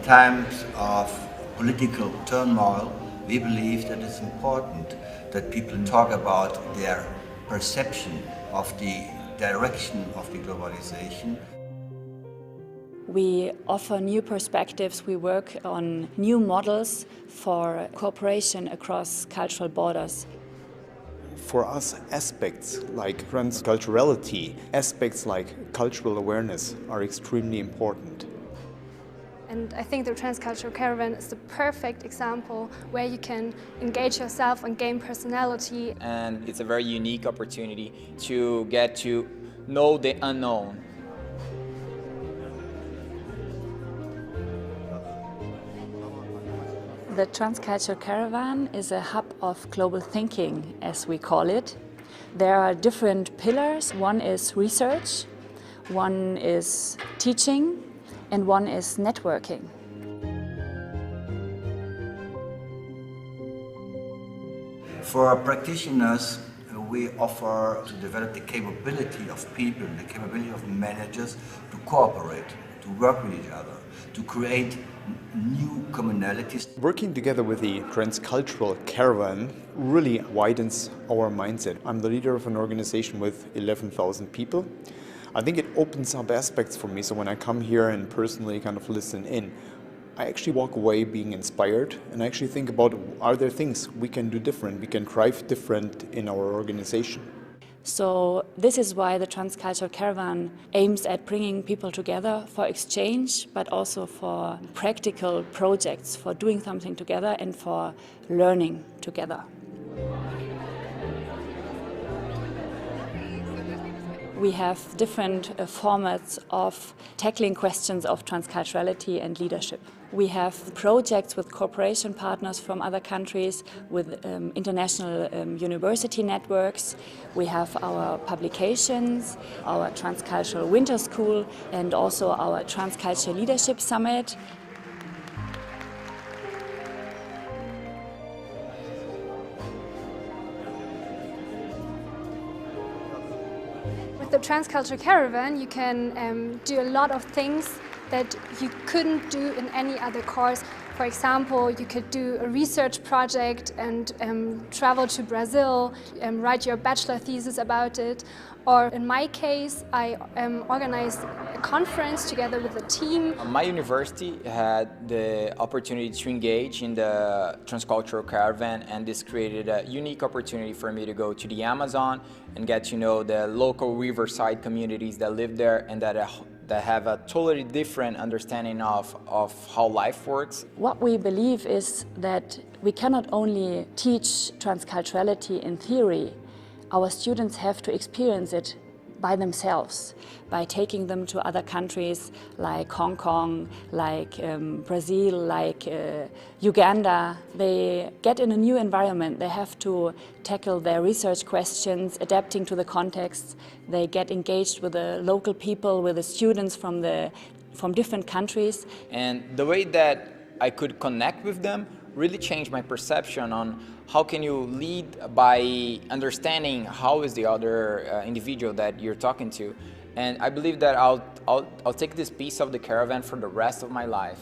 times of political turmoil, we believe that it's important that people talk about their perception of the direction of the globalization. We offer new perspectives. We work on new models for cooperation across cultural borders. For us, aspects like transculturality, aspects like cultural awareness are extremely important. And I think the Transcultural Caravan is the perfect example where you can engage yourself and gain personality. And it's a very unique opportunity to get to know the unknown. The Transcultural Caravan is a hub of global thinking, as we call it. There are different pillars. One is research, one is teaching, and one is networking. For practitioners, we offer to develop the capability of people, the capability of managers to cooperate, to work with each other, to create new commonalities. Working together with the Transcultural Caravan really widens our mindset. I'm the leader of an organization with 11,000 people. I think it opens up aspects for me, so when I come here and personally kind of listen in, I actually walk away being inspired and I actually think about, are there things we can do different, we can drive different in our organization. So this is why the Transcultural Caravan aims at bringing people together for exchange, but also for practical projects, for doing something together and for learning together. We have different formats of tackling questions of transculturality and leadership. We have projects with cooperation partners from other countries, with international university networks. We have our publications, our Transcultural Winter School, and also our Transcultural Leadership Summit. With the Transcultural Caravan, you can do a lot of things that you couldn't do in any other course. For example, you could do a research project and travel to Brazil and write your bachelor thesis about it. Or in my case, I organized a conference together with a team. My university had the opportunity to engage in the Transcultural Caravan, and this created a unique opportunity for me to go to the Amazon and get to know the local riverside communities that live there and that have a totally different understanding of how life works. What we believe is that we cannot only teach transculturality in theory. Our students have to experience it by themselves, by taking them to other countries like Hong Kong, like Brazil, like Uganda. They get in a new environment. They have to tackle their research questions, adapting to the context. They get engaged with the local people, with the students from different countries. And the way that I could connect with them really changed my perception on how can you lead by understanding how is the other individual that you're talking to. And I believe that I'll take this piece of the caravan for the rest of my life.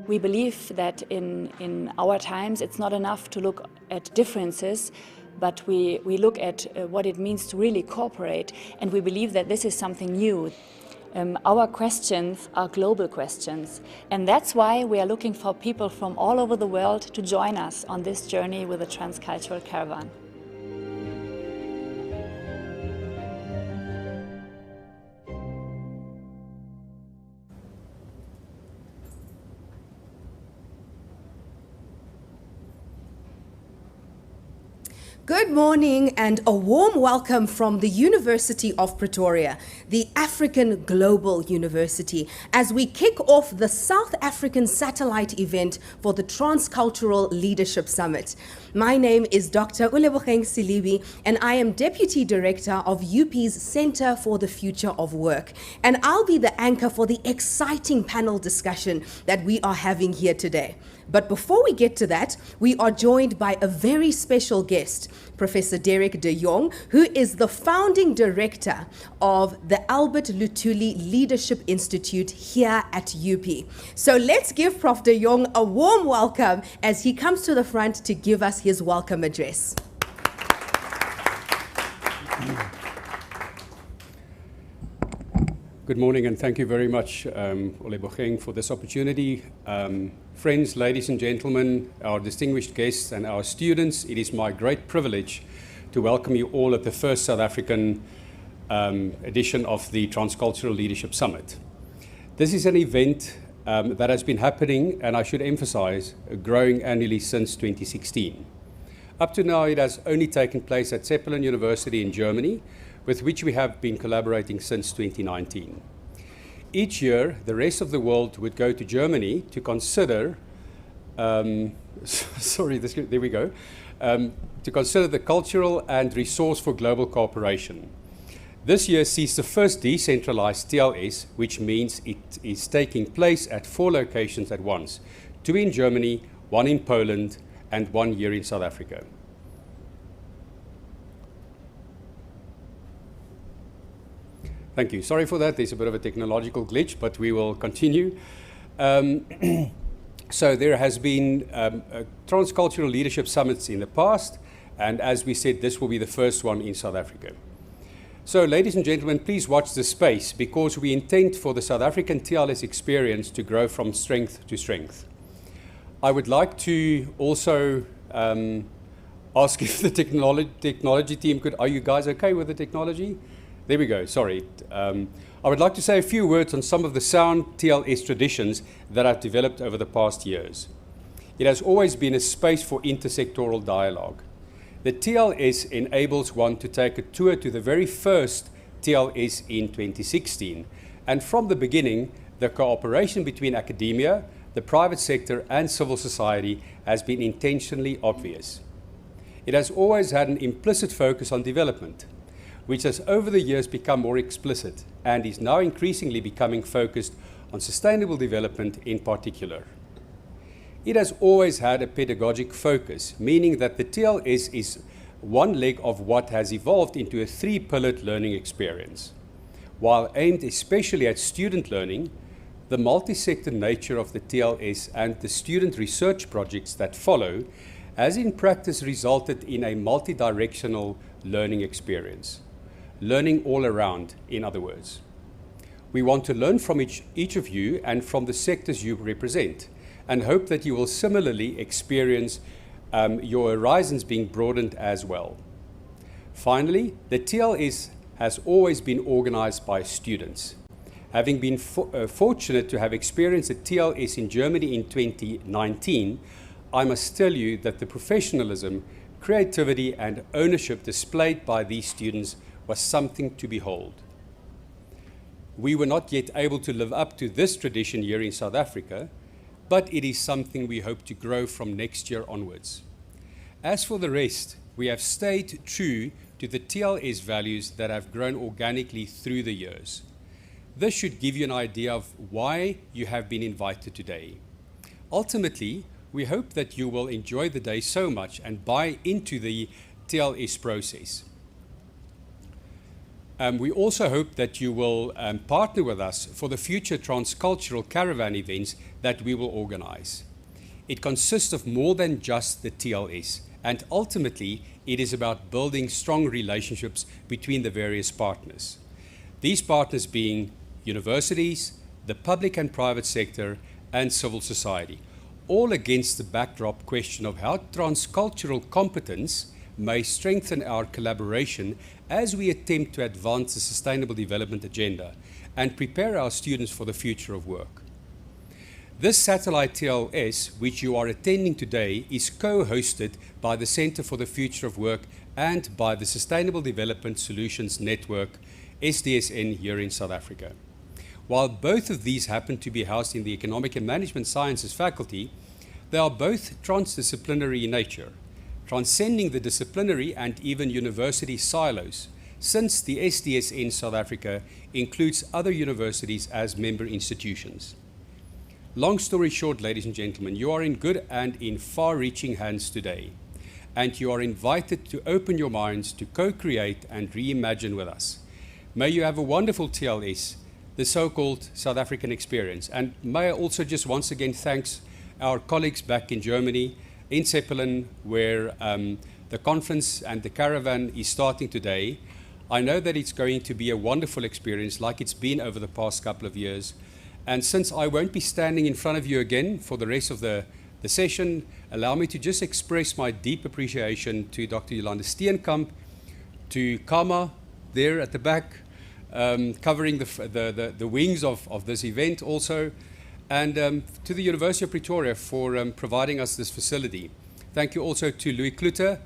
We believe that in our times it's not enough to look at differences, but we look at what it means to really cooperate, and we believe that this is something new. Our questions are global questions, and that's why we are looking for people from all over the world to join us on this journey with the Transcultural Caravan. Good morning and a warm welcome from the University of Pretoria, the African Global University, as we kick off the South African satellite event for the Transcultural Leadership Summit. My name is Dr. Uleboheng Silibi, and I am Deputy Director of UP's Center for the Future of Work. And I'll be the anchor for the exciting panel discussion that we are having here today. But before we get to that, we are joined by a very special guest. Professor Derek de Jong, who is the founding director of the Albert Luthuli Leadership Institute here at UP. So let's give Prof. de Jong a warm welcome as he comes to the front to give us his welcome address. Good morning, and thank you very much, Olebogeng, for this opportunity. Friends, ladies and gentlemen, our distinguished guests and our students, it is my great privilege to welcome you all at the first South African edition of the Transcultural Leadership Summit. This is an event that has been happening, and I should emphasize, growing annually since 2016. Up to now, it has only taken place at Zeppelin University in Germany, with which we have been collaborating since 2019. Each year, the rest of the world would go to Germany to consider, to consider the cultural and resource for global cooperation. This year sees the first decentralized TLS, which means it is taking place at 4 locations at once, 2 in Germany, 1 in Poland, and 1 here in South Africa. Thank you. Sorry for that. There's a bit of a technological glitch, but we will continue. So there has been transcultural leadership summits in the past, and as we said, this will be the first one in South Africa. So ladies and gentlemen, please watch this space, because we intend for the South African TLS experience to grow from strength to strength. I would like to also ask if the technology team could, are you guys okay with the technology? There we go, sorry. I would like to say a few words on some of the sound TLS traditions that I've developed over the past years. It has always been a space for intersectoral dialogue. The TLS enables one to take a tour to the very first TLS in 2016. And from the beginning, the cooperation between academia, the private sector, and civil society has been intentionally obvious. It has always had an implicit focus on development, which has over the years become more explicit and is now increasingly becoming focused on sustainable development in particular. It has always had a pedagogic focus, meaning that the TLS is one leg of what has evolved into a 3-pillared learning experience. While aimed especially at student learning, the multi-sector nature of the TLS and the student research projects that follow has in practice resulted in a multi-directional learning experience. Learning all around, in other words. We want to learn from each of you and from the sectors you represent, and hope that you will similarly experience your horizons being broadened as well. Finally, the TLS has always been organized by students. Having been fortunate to have experienced a TLS in Germany in 2019, I must tell you that the professionalism, creativity, and ownership displayed by these students was something to behold. We were not yet able to live up to this tradition here in South Africa, but it is something we hope to grow from next year onwards. As for the rest, we have stayed true to the TLS values that have grown organically through the years. This should give you an idea of why you have been invited today. Ultimately, we hope that you will enjoy the day so much and buy into the TLS process. We also hope that you will partner with us for the future Transcultural Caravan events that we will organize. It consists of more than just the TLS, and ultimately it is about building strong relationships between the various partners. These partners being universities, the public and private sector, and civil society, all against the backdrop question of how transcultural competence may strengthen our collaboration as we attempt to advance the Sustainable Development Agenda and prepare our students for the future of work. This satellite TLS, which you are attending today, is co-hosted by the Centre for the Future of Work and by the Sustainable Development Solutions Network, SDSN, here in South Africa. While both of these happen to be housed in the Economic and Management Sciences faculty, they are both transdisciplinary in nature, transcending the disciplinary and even university silos, since the SDSN South Africa includes other universities as member institutions. Long story short, ladies and gentlemen, you are in good and in far-reaching hands today. and you are invited to open your minds to co-create and reimagine with us. May you have a wonderful TLS, the so-called South African experience. And may I also just once again thank our colleagues back in Germany, in Zeppelin, where the conference and the caravan is starting today. I know that it's going to be a wonderful experience like it's been over the past couple of years. And since I won't be standing in front of you again for the rest of the session, allow me to just express my deep appreciation to Dr. Jolanda Steenkamp, to Kama there at the back, covering the wings of this event also, and to the University of Pretoria for providing us this facility. Thank you also to Louis Kluter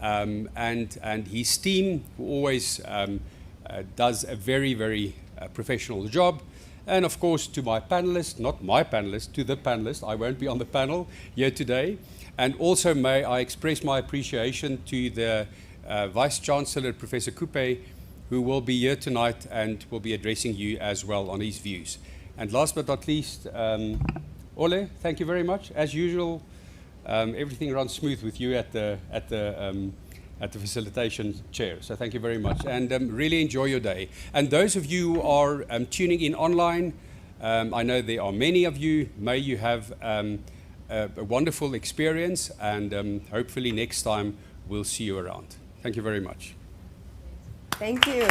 and his team, who always does a very, very professional job. And of course to my panelists, not my panelists, to the panelists. I won't be on the panel here today. And also may I express my appreciation to the Vice-Chancellor, Professor Coupe, who will be here tonight and will be addressing you as well on his views. And last but not least, Ole, thank you very much. As usual, everything runs smooth with you at the facilitation chair. So thank you very much, and really enjoy your day. And those of you who are tuning in online, I know there are many of you. May you have a wonderful experience, and hopefully next time we'll see you around. Thank you very much. Thank you.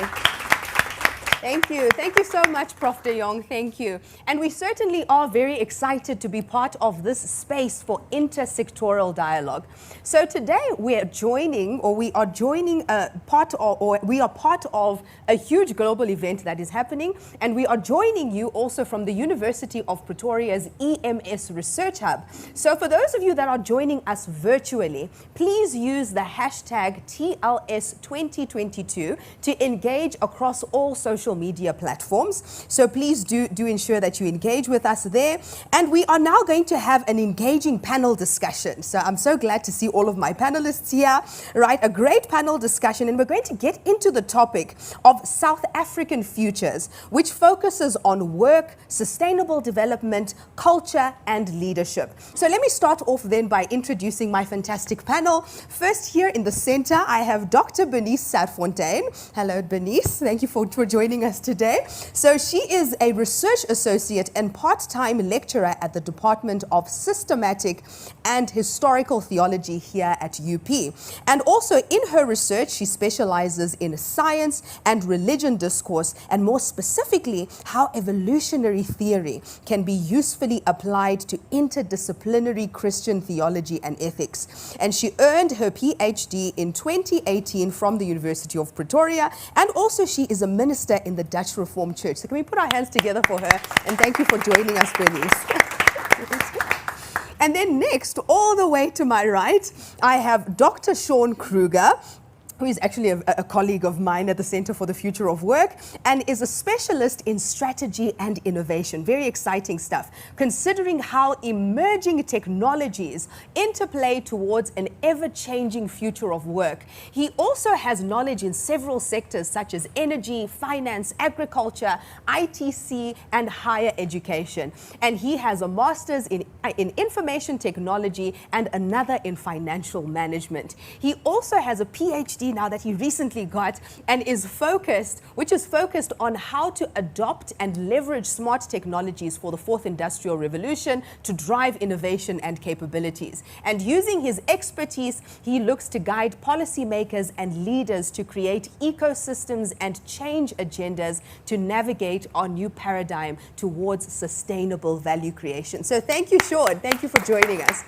Thank you. Thank you so much, Prof. de Jong. Thank you. And we certainly are very excited to be part of this space for intersectoral dialogue. So today we are joining part of a huge global event that is happening, and we are joining you also from the University of Pretoria's EMS Research Hub. So for those of you that are joining us virtually, please use the hashtag TLS2022 to engage across all social media platforms. So please do ensure that you engage with us there. And we are now going to have an engaging panel discussion. So I'm so glad to see all of my panelists here, right? A great panel discussion, and we're going to get into the topic of South African futures, which focuses on work, sustainable development, culture, and leadership. So let me start off then by introducing my fantastic panel. First, here in the center, I have Dr. Bernice Sadfontein. Hello, Bernice. Thank you for joining us today. So she is a research associate and part-time lecturer at the Department of Systematic and Historical Theology here at UP. And also in her research, she specializes in science and religion discourse, and more specifically, how evolutionary theory can be usefully applied to interdisciplinary Christian theology and ethics. And she earned her PhD in 2018 from the University of Pretoria, and also she is a minister in the Dutch Reformed Church. So can we put our hands together for her? And thank you for joining us, Bernice. And then next, all the way to my right, I have Dr. Sean Kruger, who is actually a colleague of mine at the Center for the Future of Work and is a specialist in strategy and innovation. Very exciting stuff, considering how emerging technologies interplay towards an ever-changing future of work. He also has knowledge in several sectors such as energy, finance, agriculture, ITC, and higher education. And he has a master's in information technology and another in financial management. He also has a PhD now that he recently got and which is focused on how to adopt and leverage smart technologies for the fourth industrial revolution to drive innovation and capabilities. And using his expertise, he looks to guide policymakers and leaders to create ecosystems and change agendas to navigate our new paradigm towards sustainable value creation. So thank you, Sean. Thank you for joining us.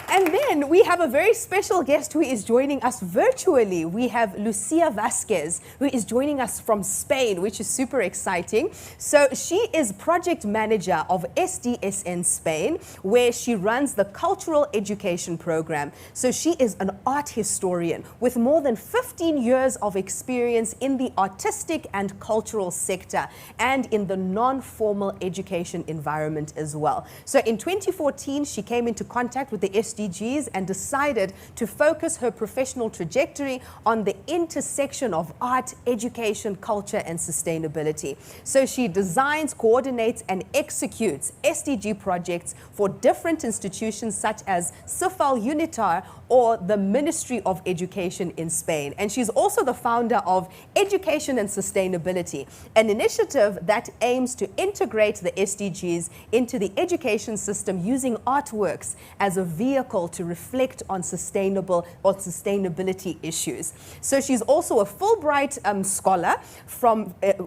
And then we have a very special guest who is joining us virtually. We have Lucia Vasquez, who is joining us from Spain, which is super exciting. So she is project manager of SDSN Spain, where she runs the cultural education program. So she is an art historian with more than 15 years of experience in the artistic and cultural sector and in the non-formal education environment as well. So in 2014, she came into contact with the SDU SDGs and decided to focus her professional trajectory on the intersection of art, education, culture, and sustainability. So she designs, coordinates, and executes SDG projects for different institutions such as CFoW UNITAR or the Ministry of Education in Spain. And she's also the founder of Education and Sustainability, an initiative that aims to integrate the SDGs into the education system using artworks as a vehicle to reflect on sustainability issues. So she's also a Fulbright scholar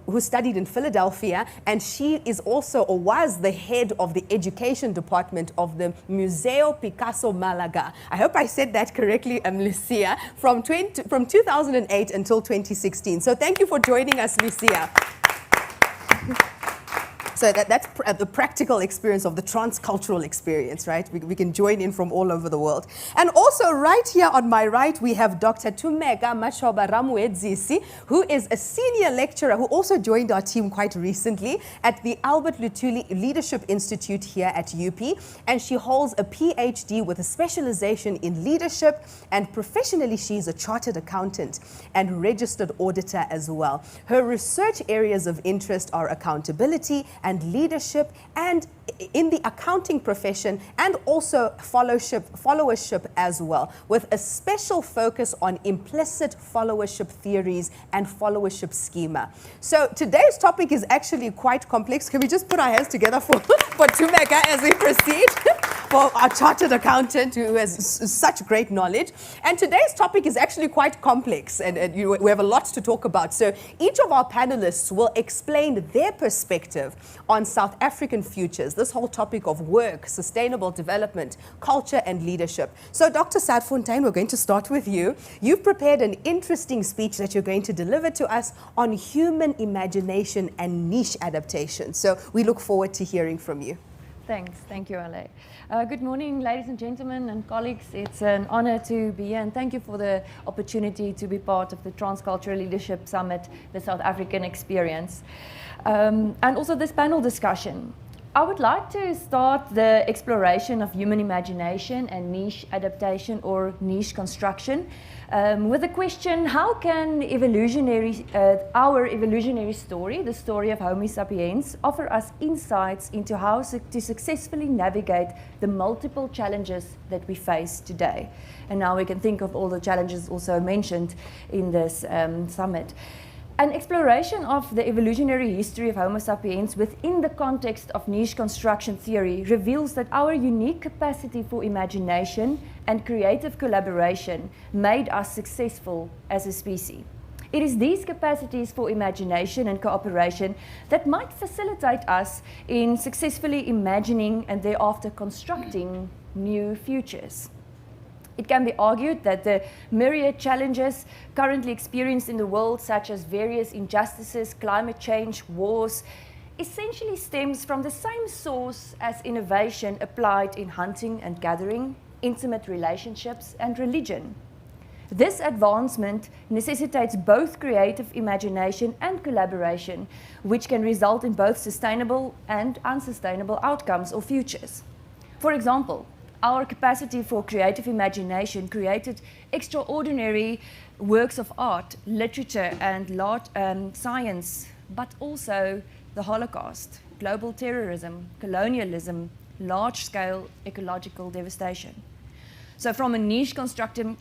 who studied in Philadelphia, and she is also, or was, the head of the education department of the Museo Picasso Malaga. I hope I said that correctly, Lucia, from 2008 until 2016. So thank you for joining us, Lucia. So that's the practical experience of the transcultural experience, right? We can join in from all over the world. And also right here on my right, we have Dr. Tumeka Mashoba Ramuedzisi, who is a senior lecturer who also joined our team quite recently at the Albert Luthuli Leadership Institute here at UP. And she holds a PhD with a specialization in leadership, and professionally she's a chartered accountant and registered auditor as well. Her research areas of interest are accountability and leadership, and in the accounting profession, and also followership as well, with a special focus on implicit followership theories and followership schema. So today's topic is actually quite complex. Can we just put our hands together for Tumeka as we proceed? For our chartered accountant who has such great knowledge. And today's topic is actually quite complex, and we have a lot to talk about. So each of our panelists will explain their perspective on South African futures, this whole topic of work, sustainable development, culture, and leadership. So Dr. Sadfontein, we're going to start with you. You've prepared an interesting speech that you're going to deliver to us on human imagination and niche adaptation. So we look forward to hearing from you. Thanks. Thank you, Ale. Good morning, ladies and gentlemen and colleagues. It's an honor to be here, and thank you for the opportunity to be part of the Transcultural Leadership Summit, the South African experience, and also this panel discussion. I would like to start the exploration of human imagination and niche adaptation, or niche construction, with the question: how can our evolutionary story, the story of Homo sapiens, offer us insights into how to successfully navigate the multiple challenges that we face today? And now we can think of all the challenges also mentioned in this summit. An exploration of the evolutionary history of Homo sapiens within the context of niche construction theory reveals that our unique capacity for imagination and creative collaboration made us successful as a species. It is these capacities for imagination and cooperation that might facilitate us in successfully imagining and thereafter constructing new futures. It can be argued that the myriad challenges currently experienced in the world, such as various injustices, climate change, wars, essentially stems from the same source as innovation applied in hunting and gathering, intimate relationships, and religion. This advancement necessitates both creative imagination and collaboration, which can result in both sustainable and unsustainable outcomes or futures. For example, our capacity for creative imagination created extraordinary works of art, literature, and science, but also the Holocaust, global terrorism, colonialism, large-scale ecological devastation. So from a niche construction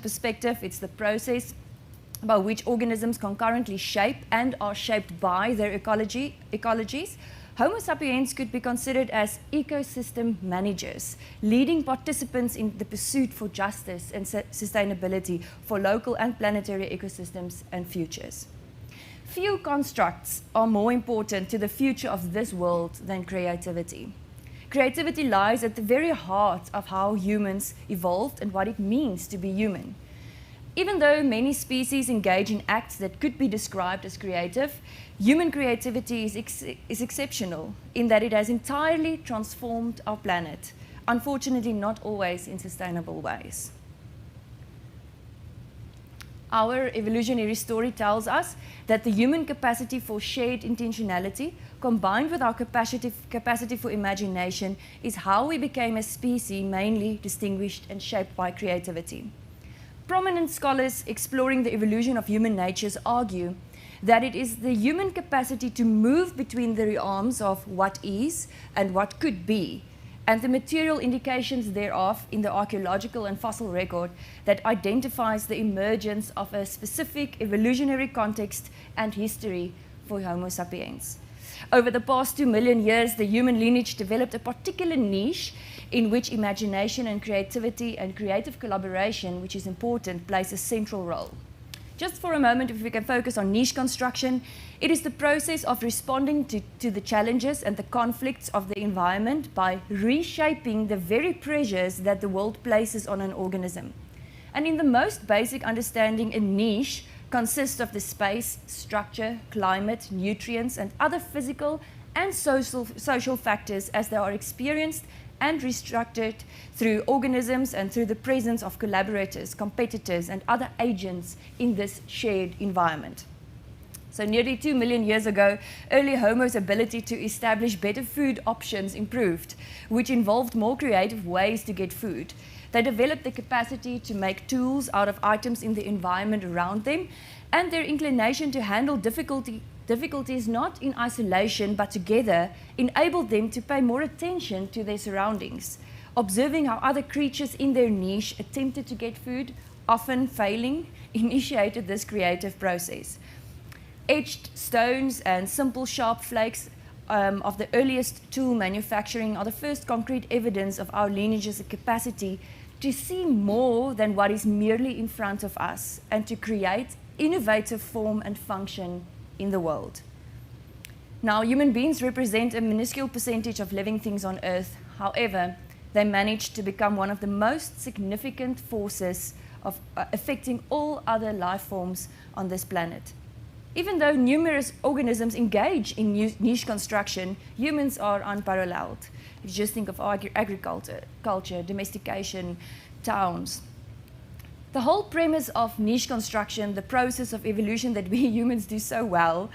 perspective, it's the process by which organisms concurrently shape and are shaped by their ecologies. Homo sapiens could be considered as ecosystem managers, leading participants in the pursuit for justice and sustainability for local and planetary ecosystems and futures. Few constructs are more important to the future of this world than creativity. Creativity lies at the very heart of how humans evolved and what it means to be human. Even though many species engage in acts that could be described as creative, human creativity is exceptional in that it has entirely transformed our planet, unfortunately not always in sustainable ways. our evolutionary story tells us that the human capacity for shared intentionality, combined with our capacity for imagination, is how we became a species mainly distinguished and shaped by creativity. Prominent scholars exploring the evolution of human natures argue that it is the human capacity to move between the realms of what is and what could be, and the material indications thereof in the archaeological and fossil record that identifies the emergence of a specific evolutionary context and history for Homo sapiens. Over the past 2 million years, the human lineage developed a particular niche in which imagination and creativity and creative collaboration, which is important, plays a central role. Just for a moment, if we can focus on niche construction, it is the process of responding to the challenges and the conflicts of the environment by reshaping the very pressures that the world places on an organism. And in the most basic understanding, a niche consists of the space, structure, climate, nutrients, and other physical and social factors as they are experienced and restructured through organisms and through the presence of collaborators, competitors, and other agents in this shared environment. So nearly 2 million years ago, early Homo's ability to establish better food options improved, which involved more creative ways to get food. They developed the capacity to make tools out of items in the environment around them, and their inclination to handle difficulties not in isolation but together enabled them to pay more attention to their surroundings, observing how other creatures in their niche attempted to get food, often failing, initiated this creative process. Etched stones and simple sharp flakes of the earliest tool manufacturing are the first concrete evidence of our lineage's capacity to see more than what is merely in front of us and to create innovative form and function in the world. Now, human beings represent a minuscule percentage of living things on Earth. However, they managed to become one of the most significant forces of affecting all other life forms on this planet. Even though numerous organisms engage in niche construction, humans are unparalleled. You just think of agriculture, culture, domestication, towns. The whole premise of niche construction, the process of evolution that we humans do so well,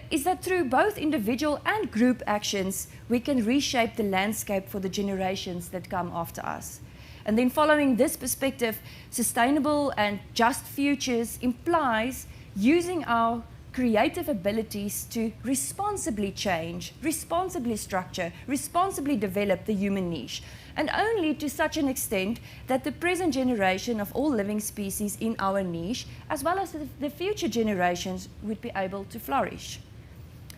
is that through both individual and group actions, we can reshape the landscape for the generations that come after us. And then following this perspective, sustainable and just futures implies using our creative abilities to responsibly change, responsibly structure, responsibly develop the human niche, and only to such an extent that the present generation of all living species in our niche, as well as the future generations, would be able to flourish.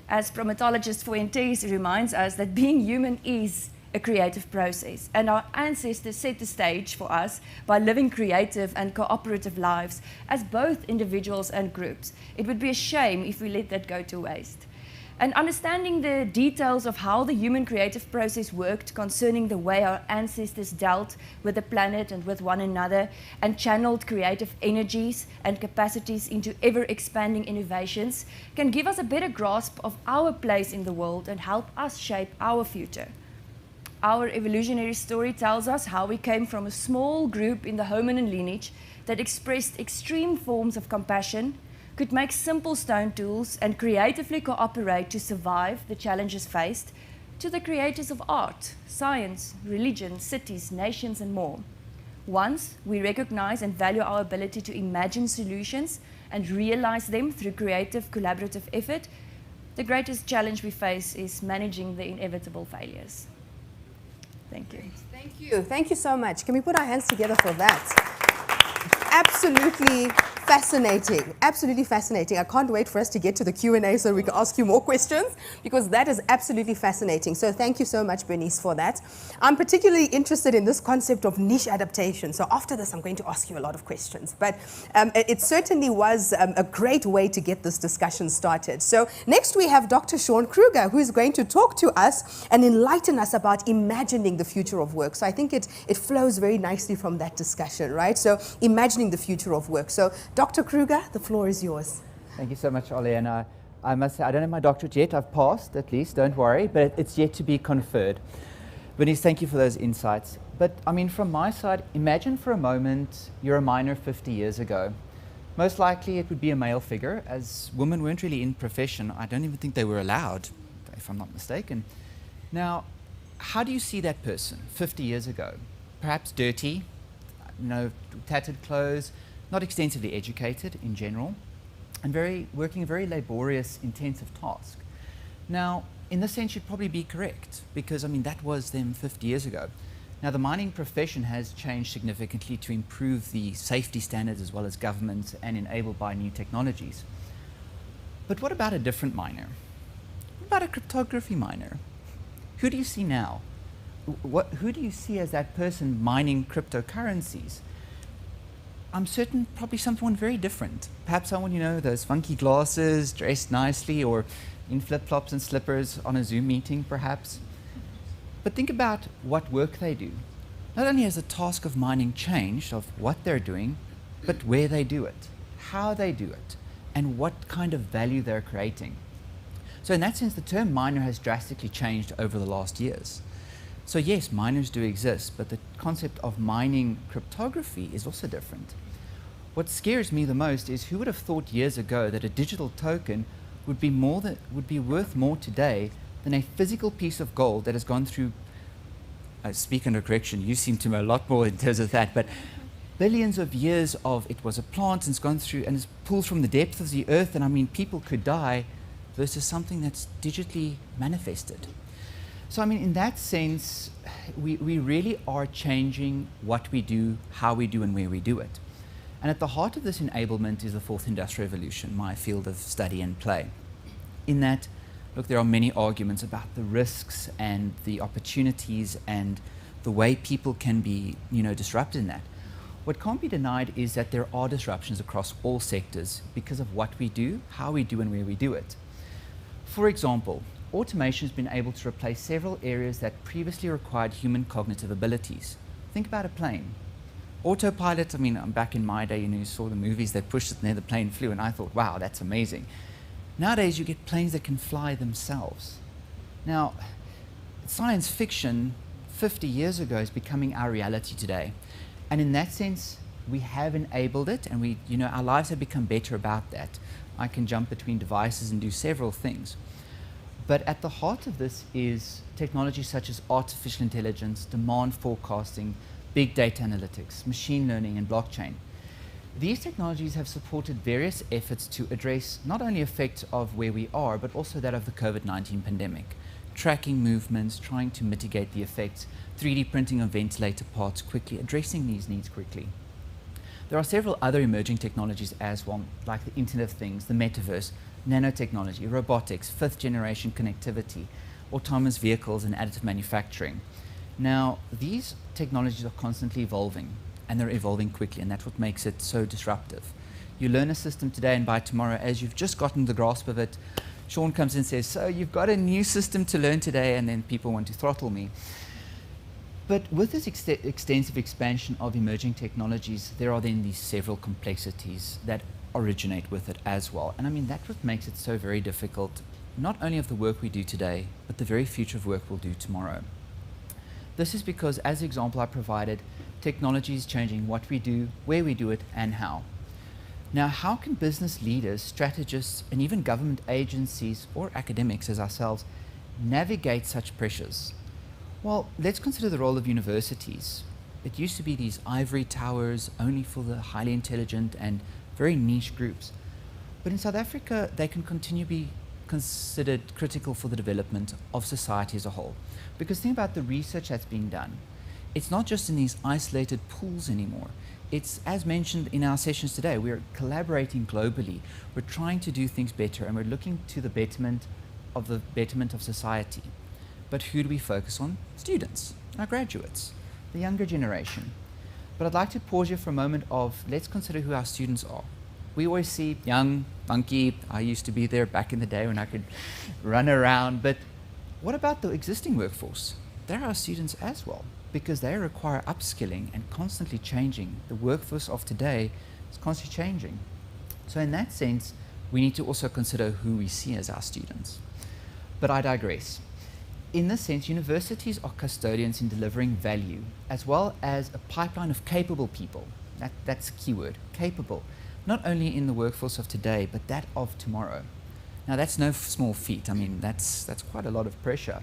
As primatologist Fuentes reminds us that being human is a creative process, and our ancestors set the stage for us by living creative and cooperative lives as both individuals and groups. It would be a shame if we let that go to waste. And understanding the details of how the human creative process worked concerning the way our ancestors dealt with the planet and with one another and channeled creative energies and capacities into ever-expanding innovations can give us a better grasp of our place in the world and help us shape our future. Our evolutionary story tells us how we came from a small group in the hominin lineage that expressed extreme forms of compassion, could make simple stone tools, and creatively cooperate to survive the challenges faced, to the creators of art, science, religion, cities, nations, and more. Once we recognize and value our ability to imagine solutions and realize them through creative, collaborative effort, the greatest challenge we face is managing the inevitable failures. Thank you. Thank you. Thank you so much. Can we put our hands together for that? Absolutely fascinating. Absolutely fascinating. I can't wait for us to get to the Q&A so we can ask you more questions, because that is absolutely fascinating. So thank you so much, Bernice, for that. I'm particularly interested in this concept of niche adaptation. So after this, I'm going to ask you a lot of questions. But it certainly was a great way to get this discussion started. So next we have Dr. Sean Kruger, who is going to talk to us and enlighten us about imagining the future of work. So I think it flows very nicely from that discussion, right? So imagining the future of work. So Dr. Kruger, the floor is yours. Thank you so much, Ollie. And I must say, I don't have my doctorate yet. I've passed, at least, don't worry, but it's yet to be conferred. Bernice, thank you for those insights. But I mean, from my side, imagine for a moment you're a miner 50 years ago. Most likely it would be a male figure, as women weren't really in profession. I don't even think they were allowed, if I'm not mistaken. Now, how do you see that person 50 years ago? Perhaps dirty, tattered clothes, not extensively educated in general, and working a very laborious, intensive task. Now, in this sense, you'd probably be correct, because, I mean, that was them 50 years ago. Now, the mining profession has changed significantly to improve the safety standards as well as government and enabled by new technologies. But what about a different miner? What about a cryptography miner? Who do you see now? Who do you see as that person mining cryptocurrencies? I'm certain probably someone very different. Perhaps someone, those funky glasses, dressed nicely, or in flip-flops and slippers on a Zoom meeting, perhaps. But think about what work they do. Not only has the task of mining changed, of what they're doing, but where they do it, how they do it, and what kind of value they're creating. So in that sense, the term miner has drastically changed over the last years. So yes, miners do exist, but the concept of mining cryptography is also different. What scares me the most is who would have thought years ago that a digital token would be worth more today than a physical piece of gold that has gone through, I speak under correction, you seem to know a lot more in terms of that, but billions of years of, it was a plant and it's gone through and it's pulled from the depth of the earth, and I mean, people could die, versus something that's digitally manifested. So I mean, in that sense, we really are changing what we do, how we do, and where we do it. And at the heart of this enablement is the fourth industrial revolution, my field of study and play. In that, look, there are many arguments about the risks and the opportunities and the way people can be, disrupted in that. What can't be denied is that there are disruptions across all sectors because of what we do, how we do, and where we do it. For example, automation has been able to replace several areas that previously required human cognitive abilities. Think about a plane. Autopilot, I mean, back in my day, you saw the movies that pushed it and there the plane flew, and I thought, wow, that's amazing. Nowadays, you get planes that can fly themselves. Now, science fiction 50 years ago is becoming our reality today. And in that sense, we have enabled it, and our lives have become better about that. I can jump between devices and do several things. But at the heart of this is technology such as artificial intelligence, demand forecasting, big data analytics, machine learning, and blockchain. These technologies have supported various efforts to address not only effects of where we are, but also that of the COVID-19 pandemic, tracking movements, trying to mitigate the effects, 3D printing of ventilator parts quickly, addressing these needs quickly. There are several other emerging technologies as well, like the Internet of Things, the metaverse, nanotechnology, robotics, fifth generation connectivity, autonomous vehicles, and additive manufacturing. Now, these technologies are constantly evolving, and they're evolving quickly, and that's what makes it so disruptive. You learn a system today, and by tomorrow, as you've just gotten the grasp of it, Sean comes in and says, so you've got a new system to learn today, and then people want to throttle me. But with this extensive expansion of emerging technologies, there are then these several complexities that originate with it as well. And I mean, that's what makes it so very difficult, not only of the work we do today, but the very future of work we'll do tomorrow. This is because, as the example I provided, technology is changing what we do, where we do it, and how. Now, how can business leaders, strategists, and even government agencies or academics as ourselves navigate such pressures? Well, let's consider the role of universities. It used to be these ivory towers only for the highly intelligent and very niche groups. But in South Africa, they can continue to be considered critical for the development of society as a whole. Because think about the research that's being done. It's not just in these isolated pools anymore. It's, as mentioned in our sessions today, we're collaborating globally. We're trying to do things better, and we're looking to the betterment of society. But who do we focus on? Students, our graduates, the younger generation. But I'd like to pause here for a moment of, let's consider who our students are. We always see young, funky, I used to be there back in the day when I could run around, but what about the existing workforce? They're our students as well, because they require upskilling and constantly changing. The workforce of today is constantly changing. So in that sense, we need to also consider who we see as our students. But I digress. In this sense, universities are custodians in delivering value, as well as a pipeline of capable people. That's a key word, capable, not only in the workforce of today, but that of tomorrow. Now that's no small feat. I mean, that's quite a lot of pressure.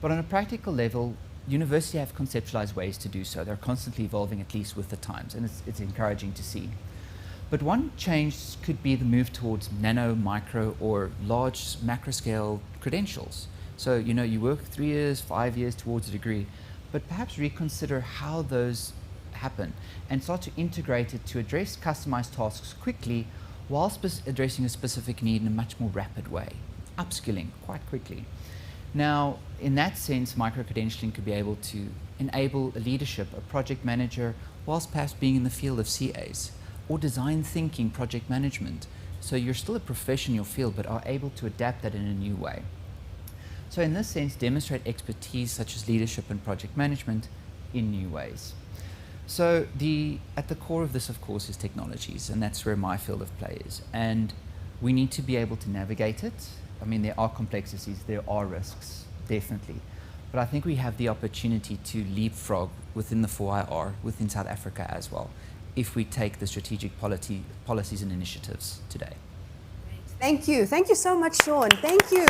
But on a practical level, universities have conceptualized ways to do so. They're constantly evolving, at least with the times, and it's encouraging to see. But one change could be the move towards nano, micro, or large macro scale credentials. So, you know, you work 3 years, 5 years towards a degree, but perhaps reconsider how those happen and start to integrate it to address customized tasks quickly while addressing a specific need in a much more rapid way, upskilling quite quickly. Now, in that sense, micro-credentialing could be able to enable a leadership, a project manager, whilst perhaps being in the field of CAs, or design thinking project management. So you're still a professional in your field, but are able to adapt that in a new way. So in this sense, demonstrate expertise such as leadership and project management in new ways. So at the core of this, of course, is technologies, and that's where my field of play is. And we need to be able to navigate it. I mean, there are complexities, there are risks, definitely. But I think we have the opportunity to leapfrog within the 4IR, within South Africa as well, if we take the strategic policies and initiatives today. Thank you. Thank you so much, Sean. Thank you.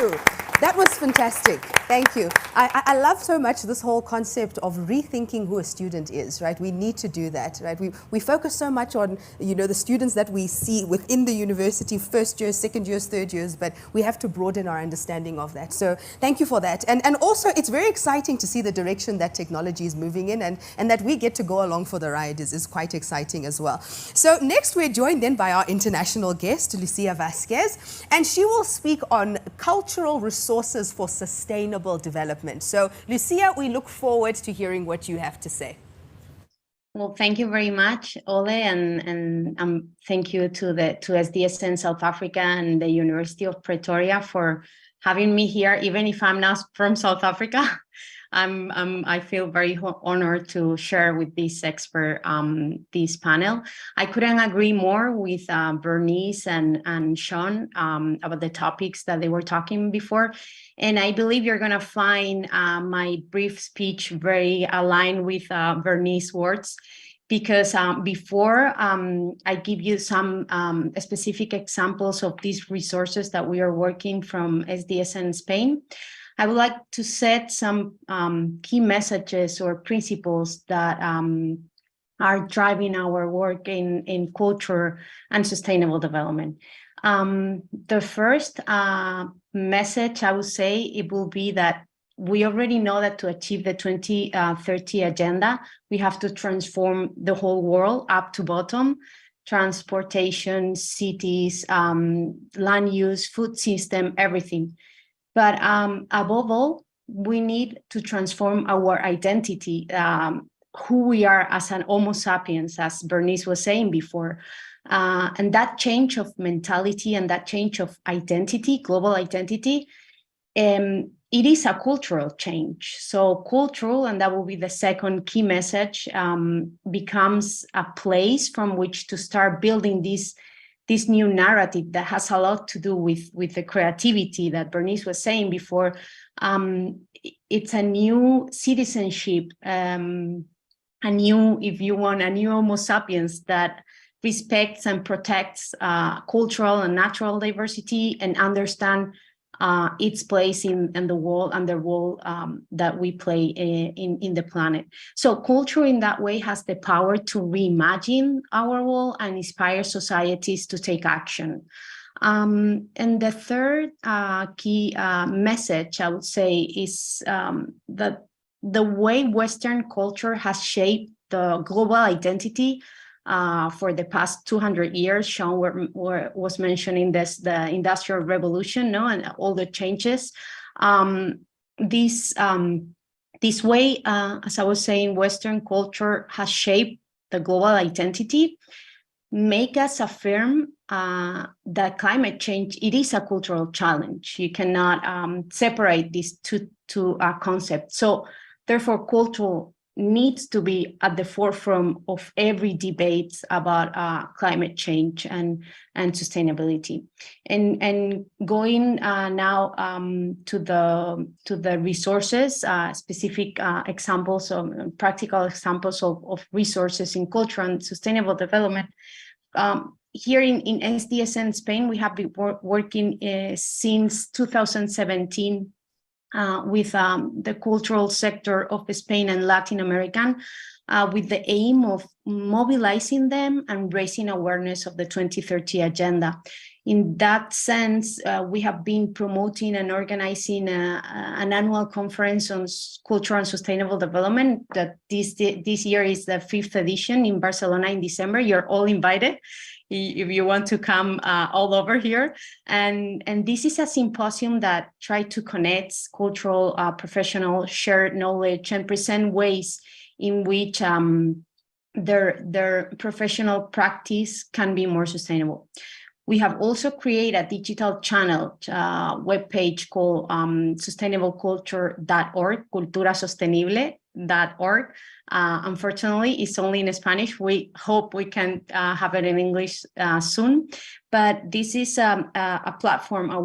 That was fantastic. Thank you. I love so much this whole concept of rethinking who a student is, right? We need to do that, right? We focus so much on, you know, the students that we see within the university, first years, second years, third years, but we have to broaden our understanding of that. So thank you for that. And also, it's very exciting to see the direction that technology is moving in, and that we get to go along for the ride is quite exciting as well. So next, we're joined then by our international guest, Lucia Vasquez, and she will speak on cultural resources for sustainable development. So, Lucia, we look forward to hearing what you have to say. Well, thank you very much, Ole, and thank you to SDSN South Africa and the University of Pretoria for having me here, even if I'm not from South Africa. I feel very honored to share with this expert this panel. I couldn't agree more with Bernice and Sean about the topics that they were talking before. And I believe you're going to find my brief speech very aligned with Bernice's words, because before I give you some specific examples of these resources that we are working from SDSN Spain, I would like to set some key messages or principles that are driving our work in culture and sustainable development. The first message, I would say, it will be that we already know that to achieve the 2030 agenda, we have to transform the whole world up to bottom: transportation, cities, land use, food system, everything. But above all, we need to transform our identity, who we are as an Homo sapiens, as Bernice was saying before. And that change of mentality and that change of identity, global identity, it is a cultural change. So cultural, and that will be the second key message, becomes a place from which to start building this new narrative that has a lot to do with the creativity that Bernice was saying before. It's a new citizenship, a new, if you want, a new Homo sapiens that respects and protects cultural and natural diversity and understand its place in the world and the role that we play in the planet. So culture in that way has the power to reimagine our world and inspire societies to take action. And the third key message, I would say, is that the way Western culture has shaped the global identity for the past 200 years. Sean was mentioning the Industrial Revolution, and all the changes. This way, as I was saying, Western culture has shaped the global identity, make us affirm that climate change, it is a cultural challenge. You cannot separate these two concepts. So therefore, culture needs to be at the forefront of every debate about climate change and sustainability. And going now to the resources, specific examples of practical examples of resources in culture and sustainable development. here in SDSN Spain, we have been working since 2017 with the cultural sector of Spain and Latin America, with the aim of mobilizing them and raising awareness of the 2030 agenda. In that sense, we have been promoting and organizing an annual conference on culture and sustainable development that this year is the 5th edition in Barcelona in December. You're all invited if you want to come all over here. And this is a symposium that tries to connect cultural professionals, share knowledge, and present ways in which their professional practice can be more sustainable. We have also created a digital channel webpage called sustainableculture.org, culturasostenible.org. Unfortunately, it's only in Spanish. We hope we can have it in English soon. But this is a platform, a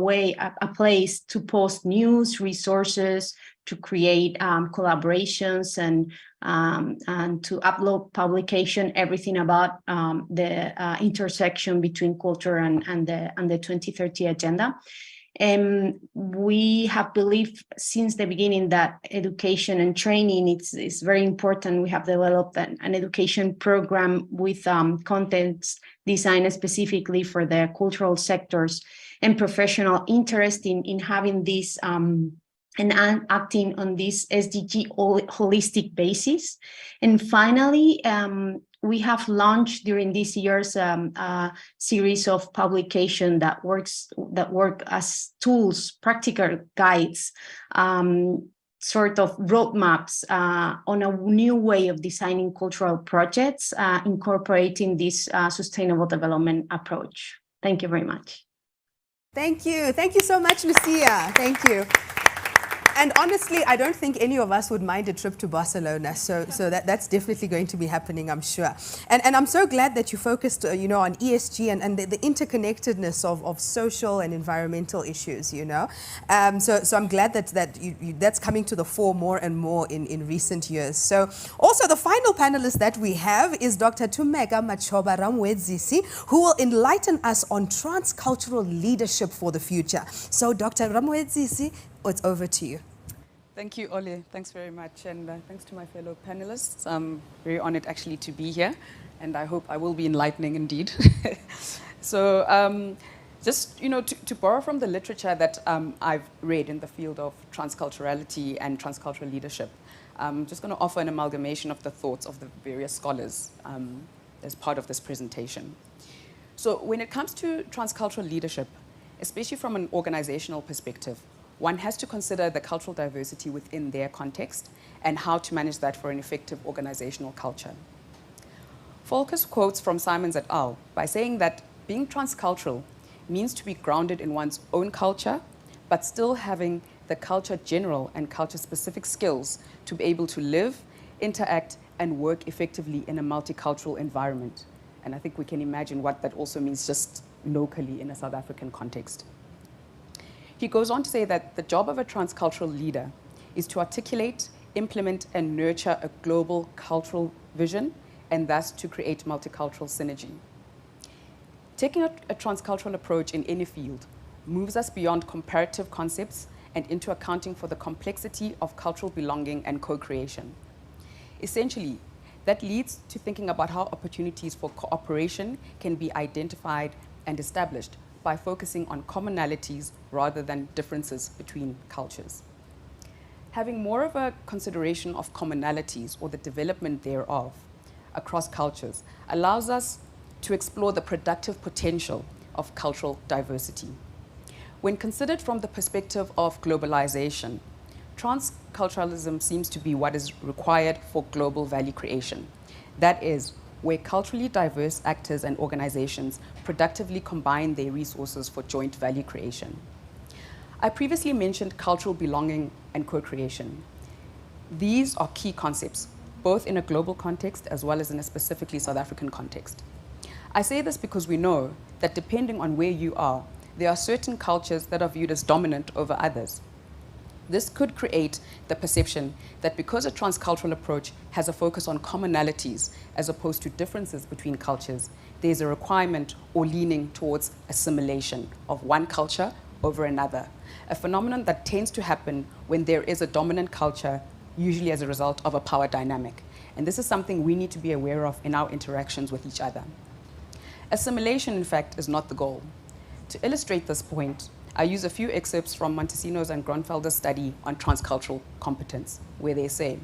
place to post news, resources, to create collaborations and to upload publication, everything about the intersection between culture and the 2030 agenda. We have believed since the beginning that education and training is very important. We have developed an education program with contents designed specifically for the cultural sectors and professional interest in having this and acting on this SDG holistic basis. And finally, we have launched during this year's series of publication that work as tools, practical guides, sort of roadmaps on a new way of designing cultural projects, incorporating this sustainable development approach. Thank you very much. Thank you. Thank you so much, Lucia. Thank you. And honestly, I don't think any of us would mind a trip to Barcelona. So that's definitely going to be happening, I'm sure. And I'm so glad that you focused, on ESG and the interconnectedness of social and environmental issues, So I'm glad that that's coming to the fore more and more in recent years. So also the final panelist that we have is Dr. Tumeka Machoba Ramwedzisi, who will enlighten us on transcultural leadership for the future. So Dr. Ramwedzisi, it's over to you. Thank you, Ole. Thanks very much. And thanks to my fellow panelists. I'm very honored actually to be here. And I hope I will be enlightening indeed. So just, to borrow from the literature that I've read in the field of transculturality and transcultural leadership, I'm just going to offer an amalgamation of the thoughts of the various scholars as part of this presentation. So when it comes to transcultural leadership, especially from an organizational perspective, one has to consider the cultural diversity within their context and how to manage that for an effective organizational culture. Folkers quotes from Simons et al. By saying that being transcultural means to be grounded in one's own culture, but still having the culture general and culture specific skills to be able to live, interact, and work effectively in a multicultural environment. And I think we can imagine what that also means just locally in a South African context. He goes on to say that the job of a transcultural leader is to articulate, implement, and nurture a global cultural vision, and thus to create multicultural synergy. Taking a transcultural approach in any field moves us beyond comparative concepts and into accounting for the complexity of cultural belonging and co-creation. Essentially, that leads to thinking about how opportunities for cooperation can be identified and established by focusing on commonalities rather than differences between cultures. Having more of a consideration of commonalities or the development thereof across cultures allows us to explore the productive potential of cultural diversity. When considered from the perspective of globalization, transculturalism seems to be what is required for global value creation. That is, where culturally diverse actors and organizations productively combine their resources for joint value creation. I previously mentioned cultural belonging and co-creation. These are key concepts, both in a global context as well as in a specifically South African context. I say this because we know that depending on where you are, there are certain cultures that are viewed as dominant over others. This could create the perception that because a transcultural approach has a focus on commonalities as opposed to differences between cultures, there's a requirement or leaning towards assimilation of one culture over another, a phenomenon that tends to happen when there is a dominant culture, usually as a result of a power dynamic. And this is something we need to be aware of in our interactions with each other. Assimilation, in fact, is not the goal. To illustrate this point, I use a few excerpts from Montesino's and Gronfelder's study on transcultural competence, where they say,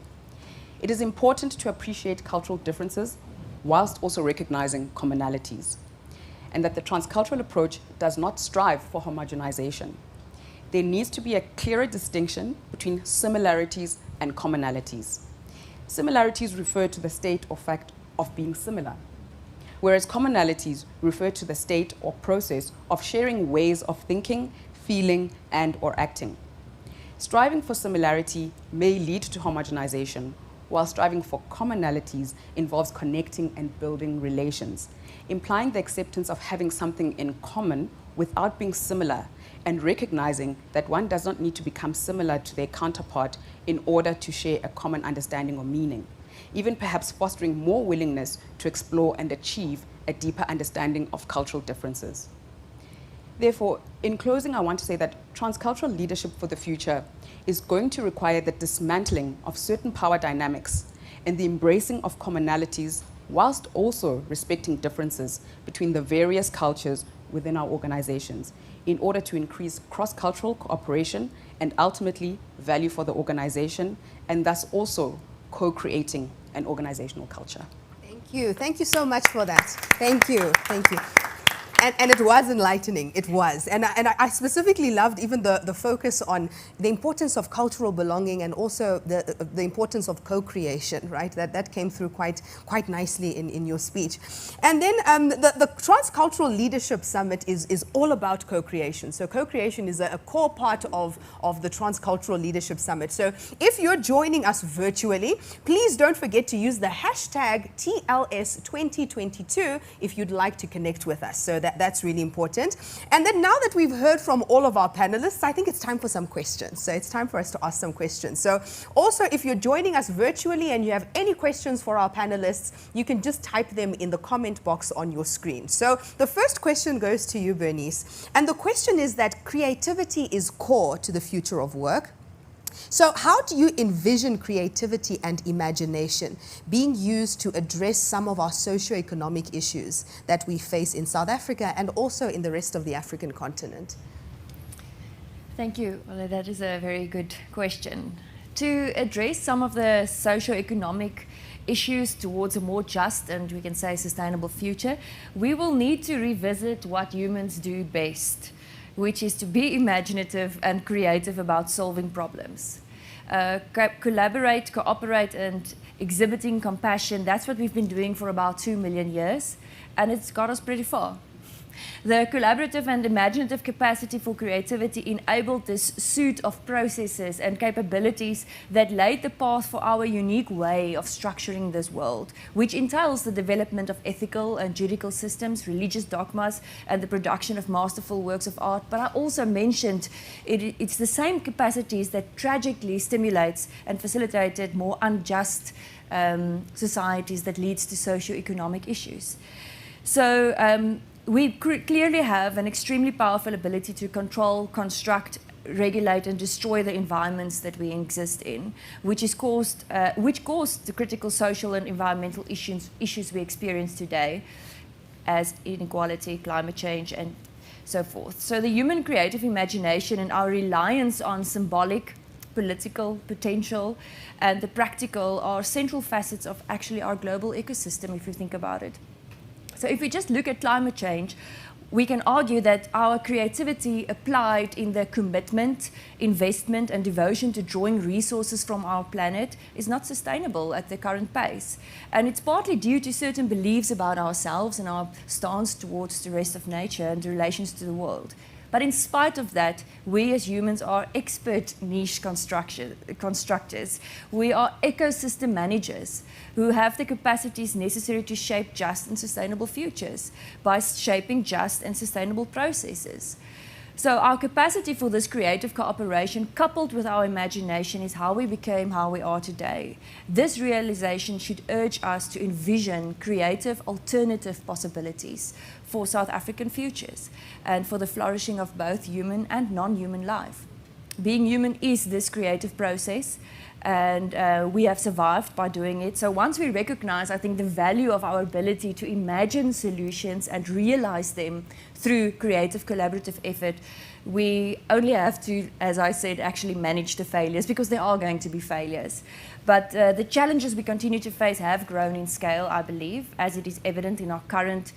"It is important to appreciate cultural differences whilst also recognizing commonalities, and that the transcultural approach does not strive for homogenization. There needs to be a clearer distinction between similarities and commonalities. Similarities refer to the state or fact of being similar, whereas commonalities refer to the state or process of sharing ways of thinking, feeling, and/or acting. Striving for similarity may lead to homogenization, while striving for commonalities involves connecting and building relations, implying the acceptance of having something in common without being similar, and recognizing that one does not need to become similar to their counterpart in order to share a common understanding or meaning, even perhaps fostering more willingness to explore and achieve a deeper understanding of cultural differences." Therefore, in closing, I want to say that transcultural leadership for the future is going to require the dismantling of certain power dynamics and the embracing of commonalities, whilst also respecting differences between the various cultures within our organizations, in order to increase cross-cultural cooperation and ultimately value for the organization, and thus also co-creating an organizational culture. Thank you. Thank you so much for that. Thank you. Thank you. And it was enlightening, it was. And I specifically loved even the focus on the importance of cultural belonging and also the importance of co-creation, right? That came through quite nicely in your speech. And then the Transcultural Leadership Summit is all about co-creation. So co-creation is a core part of the Transcultural Leadership Summit. So if you're joining us virtually, please don't forget to use the hashtag TLS2022 if you'd like to connect with us. So that's really important. And then now that we've heard from all of our panelists, I think it's time for some questions. So it's time for us to ask some questions. So also, if you're joining us virtually and you have any questions for our panelists, you can just type them in the comment box on your screen. So the first question goes to you, Bernice. And the question is that creativity is core to the future of work. So how do you envision creativity and imagination being used to address some of our socio-economic issues that we face in South Africa and also in the rest of the African continent? Thank you. Well, that is a very good question. To address some of the socio-economic issues towards a more just and, we can say, sustainable future, we will need to revisit what humans do best, which is to be imaginative and creative about solving problems. Collaborate, cooperate, and exhibiting compassion, that's what we've been doing for about 2 million years, and it's got us pretty far. The collaborative and imaginative capacity for creativity enabled this suite of processes and capabilities that laid the path for our unique way of structuring this world, which entails the development of ethical and juridical systems, religious dogmas, and the production of masterful works of art. But I also mentioned it's the same capacities that tragically stimulates and facilitated more unjust societies that leads to socio-economic issues. So we clearly have an extremely powerful ability to control, construct, regulate, and destroy the environments that we exist in, which caused the critical social and environmental issues we experience today, as inequality, climate change, and so forth. So the human creative imagination and our reliance on symbolic, political, potential, and the practical are central facets of actually our global ecosystem, if you think about it. So if we just look at climate change, we can argue that our creativity applied in the commitment, investment, and devotion to drawing resources from our planet is not sustainable at the current pace. And it's partly due to certain beliefs about ourselves and our stance towards the rest of nature and the relations to the world. But in spite of that, we as humans are expert niche constructors. We are ecosystem managers who have the capacities necessary to shape just and sustainable futures by shaping just and sustainable processes. So our capacity for this creative cooperation, coupled with our imagination, is how we became how we are today. This realization should urge us to envision creative alternative possibilities for South African futures and for the flourishing of both human and non-human life. Being human is this creative process, and we have survived by doing it. So once we recognize, I think, the value of our ability to imagine solutions and realize them through creative collaborative effort, we only have to, as I said, actually manage the failures, because there are going to be failures. But the challenges we continue to face have grown in scale, I believe, as it is evident in our current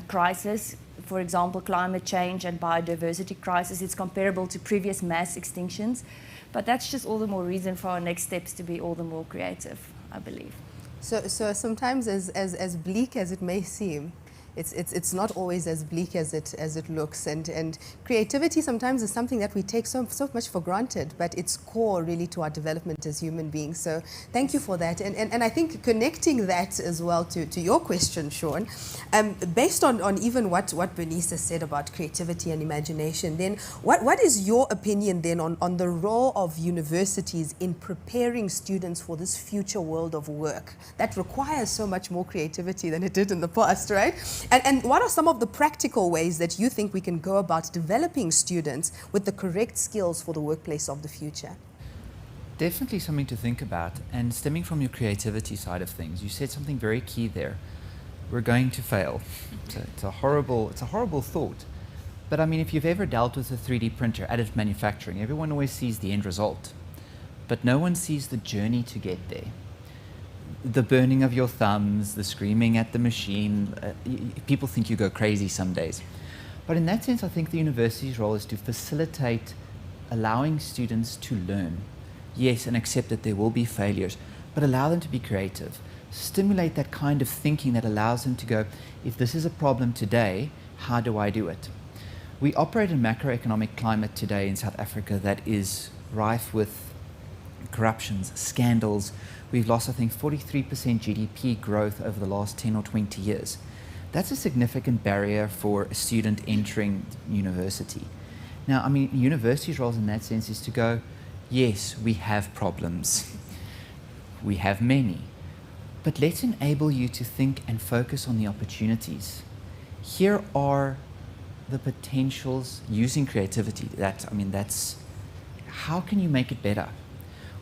crisis. For example, climate change and biodiversity crisis, it's comparable to previous mass extinctions. But that's just all the more reason for our next steps to be all the more creative, I believe. So sometimes, as bleak as it may seem, it's not always as bleak as it looks, and creativity sometimes is something that we take so much for granted, but it's core really to our development as human beings. So thank you for that, and I think connecting that as well to your question, Sean, based on even what Bernice has said about creativity and imagination, then what is your opinion then on the role of universities in preparing students for this future world of work that requires so much more creativity than it did in the past, right? And what are some of the practical ways that you think we can go about developing students with the correct skills for the workplace of the future? Definitely something to think about. And stemming from your creativity side of things, you said something very key there. We're going to fail. It's a horrible thought. But I mean, if you've ever dealt with a 3D printer, additive manufacturing, everyone always sees the end result. But no one sees the journey to get there. The burning of your thumbs, the screaming at the machine, people think you go crazy some days. But in that sense, I think the university's role is to facilitate allowing students to learn. Yes, and accept that there will be failures, but allow them to be creative. Stimulate that kind of thinking that allows them to go, if this is a problem today, how do I do it? We operate in a macroeconomic climate today in South Africa that is rife with corruptions, scandals. We've lost, I think, 43% GDP growth over the last 10 or 20 years. That's a significant barrier for a student entering university. Now, I mean, university's role in that sense is to go, yes, we have problems. We have many. But let's enable you to think and focus on the opportunities. Here are the potentials using creativity. That's how can you make it better?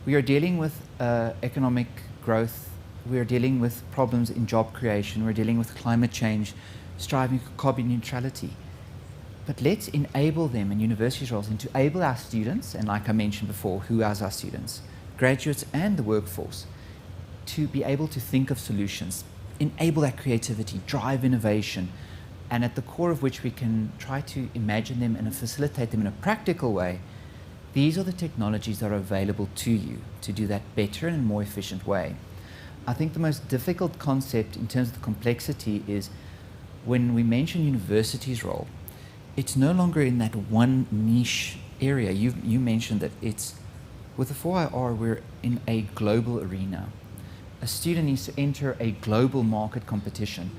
We are dealing with economic growth. We are dealing with problems in job creation. We're dealing with climate change, striving for carbon neutrality. But let's enable them, and universities' roles, and to enable our students, and like I mentioned before, who are our students, graduates and the workforce, to be able to think of solutions, enable that creativity, drive innovation, and at the core of which we can try to imagine them and facilitate them in a practical way. These are the technologies that are available to you to do that better and in a more efficient way. I think the most difficult concept in terms of the complexity is when we mention universities' role, it's no longer in that one niche area. You mentioned that it's, with the 4IR, we're in a global arena. A student needs to enter a global market competition.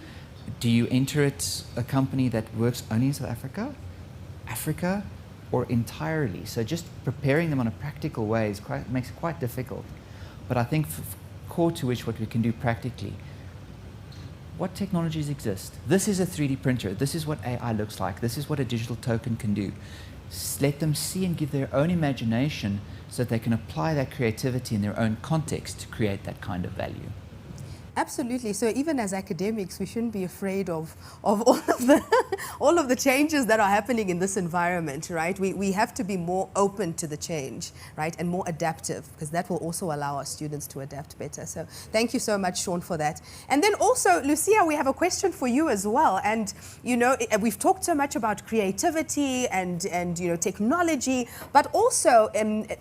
Do you enter it a company that works only in South Africa, Africa, or entirely? So just preparing them on a practical way makes it quite difficult. But I think core to which what we can do practically, what technologies exist? This is a 3D printer. This is what AI looks like. This is what a digital token can do. Let them see and give their own imagination so that they can apply that creativity in their own context to create that kind of value. Absolutely. So even as academics, we shouldn't be afraid of all of the changes that are happening in this environment, right? We have to be more open to the change, right, and more adaptive, because that will also allow our students to adapt better. So thank you so much, Sean, for that. And then also, Lucia, we have a question for you as well. And you know, we've talked so much about creativity and you know, technology, but also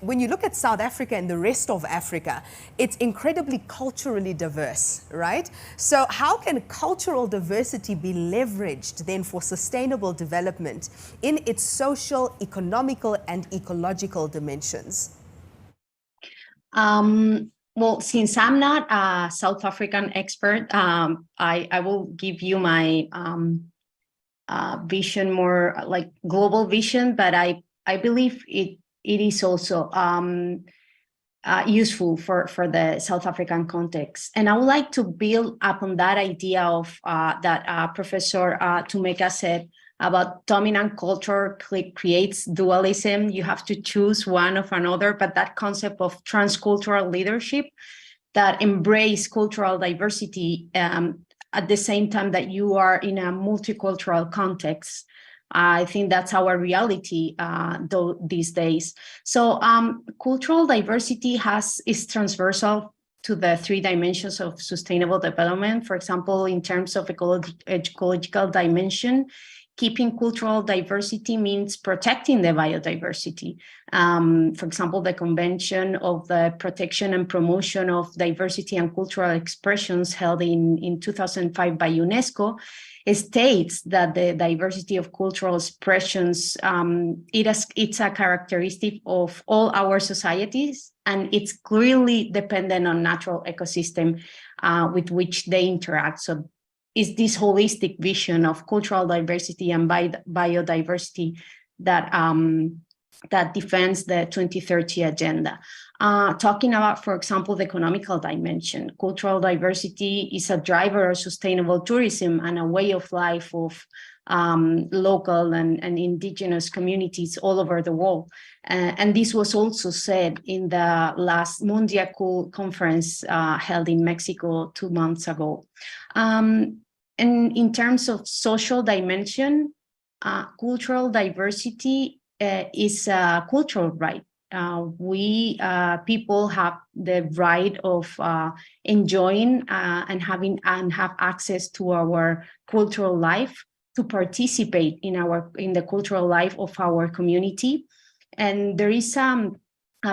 when you look at South Africa and the rest of Africa, it's incredibly culturally diverse. Right? So how can cultural diversity be leveraged then for sustainable development in its social, economical, and ecological dimensions? Well, since I'm not a South African expert, I will give you my vision, more like global vision, but I believe it is also useful for the South African context. And I would like to build upon that idea of that Professor Tumeka said about dominant culture creates dualism. You have to choose one of another, but that concept of transcultural leadership that embrace cultural diversity at the same time that you are in a multicultural context. I think that's our reality these days. So cultural diversity is transversal to the 3 dimensions of sustainable development. For example, in terms of ecological dimension, keeping cultural diversity means protecting the biodiversity. For example, the Convention of the Protection and Promotion of Diversity and Cultural Expressions held in 2005 by UNESCO states that the diversity of cultural expressions, it's a characteristic of all our societies, and it's clearly dependent on natural ecosystem with which they interact. So it's this holistic vision of cultural diversity and biodiversity that that defends the 2030 agenda. Talking about, for example, the economical dimension, cultural diversity is a driver of sustainable tourism and a way of life of local and indigenous communities all over the world. And this was also said in the last Mundial conference held in Mexico 2 months ago. And in terms of social dimension, cultural diversity is a cultural right. We people have the right of enjoying and have access to our cultural life, to participate in the cultural life of our community. And there is a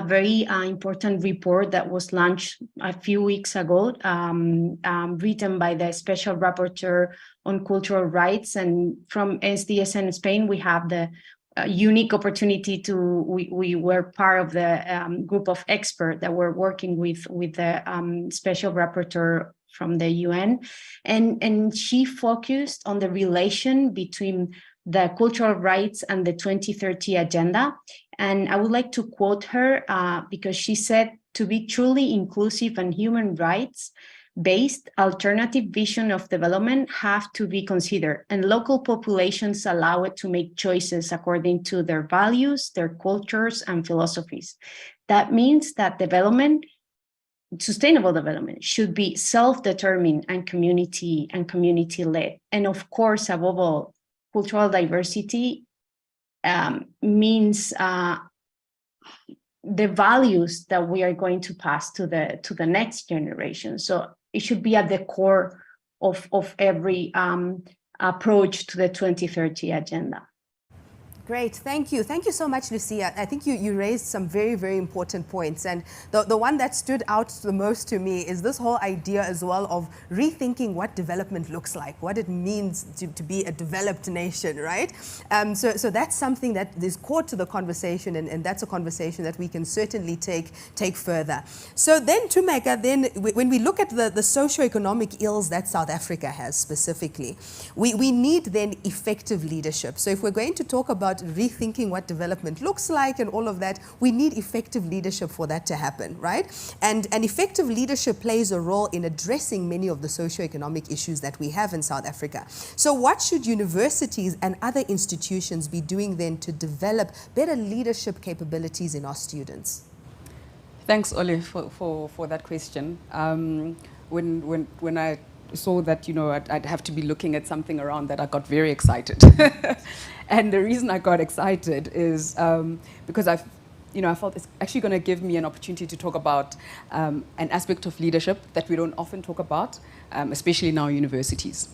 very important report that was launched a few weeks ago, written by the Special Rapporteur on Cultural Rights. And from SDSN Spain, we have the unique opportunity we were part of the group of experts that were working with the Special Rapporteur from the UN. And she focused on the relation between the cultural rights and the 2030 agenda. And I would like to quote her because she said, to be truly inclusive and human rights-based, alternative vision of development have to be considered, and local populations allow it to make choices according to their values, their cultures, and philosophies. That means that sustainable development should be self-determined and community-led. And of course, above all, cultural diversity means the values that we are going to pass to the next generation. So it should be at the core of every approach to the 2030 agenda. Great, thank you. Thank you so much, Lucia. I think you raised some very, very important points. And the one that stood out the most to me is this whole idea as well of rethinking what development looks like, what it means to be a developed nation, right? So that's something that is core to the conversation, and that's a conversation that we can certainly take further. So then, Tumeka, when we look at the socioeconomic ills that South Africa has specifically, we need then effective leadership. So if we're going to talk about rethinking what development looks like and all of that, we need effective leadership for that to happen, right? And effective leadership plays a role in addressing many of the socioeconomic issues that we have in South Africa. So what should universities and other institutions be doing then to develop better leadership capabilities in our students? Thanks, Ole, for that question. When I saw that, I'd have to be looking at something around that, I got very excited. And the reason I got excited is because I felt it's actually going to give me an opportunity to talk about an aspect of leadership that we don't often talk about, especially in our universities.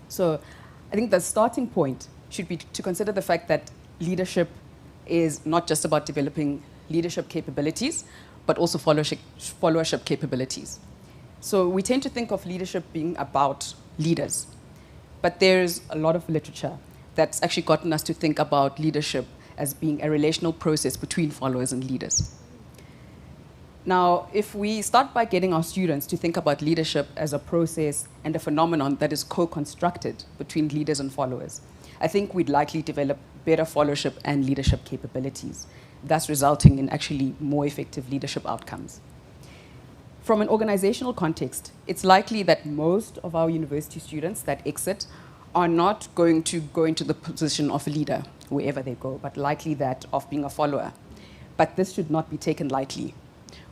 So I think the starting point should be to consider the fact that leadership is not just about developing leadership capabilities, but also followership capabilities. So we tend to think of leadership being about leaders, but there's a lot of literature that's actually gotten us to think about leadership as being a relational process between followers and leaders. Now, if we start by getting our students to think about leadership as a process and a phenomenon that is co-constructed between leaders and followers, I think we'd likely develop better followership and leadership capabilities, thus resulting in actually more effective leadership outcomes. From an organizational context, it's likely that most of our university students that exit are not going to go into the position of a leader wherever they go, but likely that of being a follower. But this should not be taken lightly.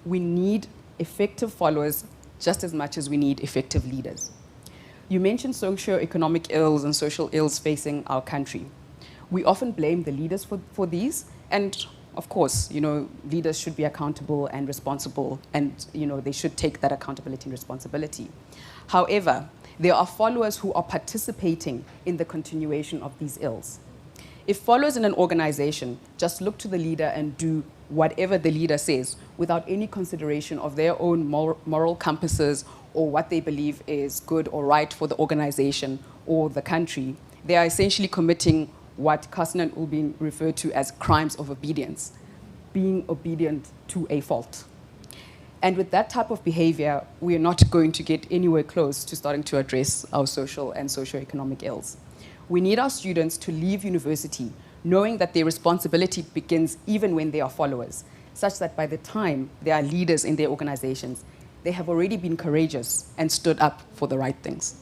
We need effective followers just as much as we need effective leaders. You mentioned socio-economic ills and social ills facing our country. We often blame the leaders for these, and of course, leaders should be accountable and responsible, and they should take that accountability and responsibility. However, there are followers who are participating in the continuation of these ills. If followers in an organization just look to the leader and do whatever the leader says without any consideration of their own moral compasses or what they believe is good or right for the organization or the country, they are essentially committing what Carsten and Ulbin referred to as crimes of obedience, being obedient to a fault. And with that type of behavior, we are not going to get anywhere close to starting to address our social and socio-economic ills. We need our students to leave university knowing that their responsibility begins even when they are followers, such that by the time they are leaders in their organizations, they have already been courageous and stood up for the right things.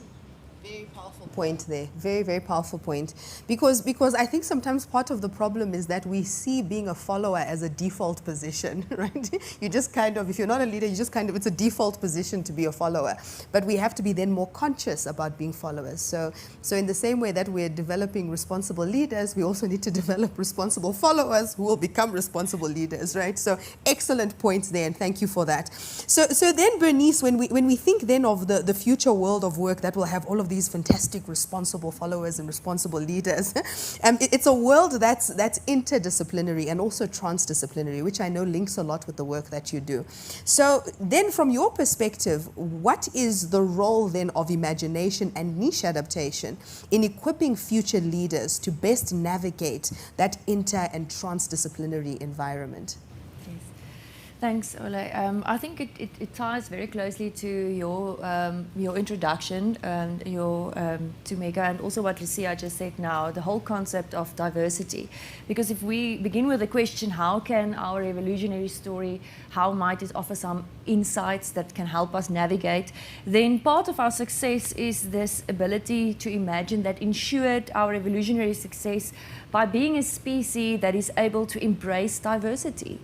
Very powerful point there. Very, very powerful point. Because I think sometimes part of the problem is that we see being a follower as a default position, right? You just kind of, if you're not a leader, you just kind of, it's a default position to be a follower. But we have to be then more conscious about being followers. So in the same way that we're developing responsible leaders, we also need to develop responsible followers who will become responsible leaders, right? So excellent points there, and thank you for that. So then, Bernice, when we think then of the future world of work that will have all of these fantastic responsible followers and responsible leaders, it's a world that's interdisciplinary and also transdisciplinary, which I know links a lot with the work that you do. So then from your perspective, what is the role then of imagination and niche adaptation in equipping future leaders to best navigate that inter and transdisciplinary environment? Thanks, Ole. I think it ties very closely to your introduction and to Mega, and also what Lucia just said now, the whole concept of diversity. Because if we begin with the question, how can our evolutionary story, how might it offer some insights that can help us navigate, then part of our success is this ability to imagine that ensured our evolutionary success by being a species that is able to embrace diversity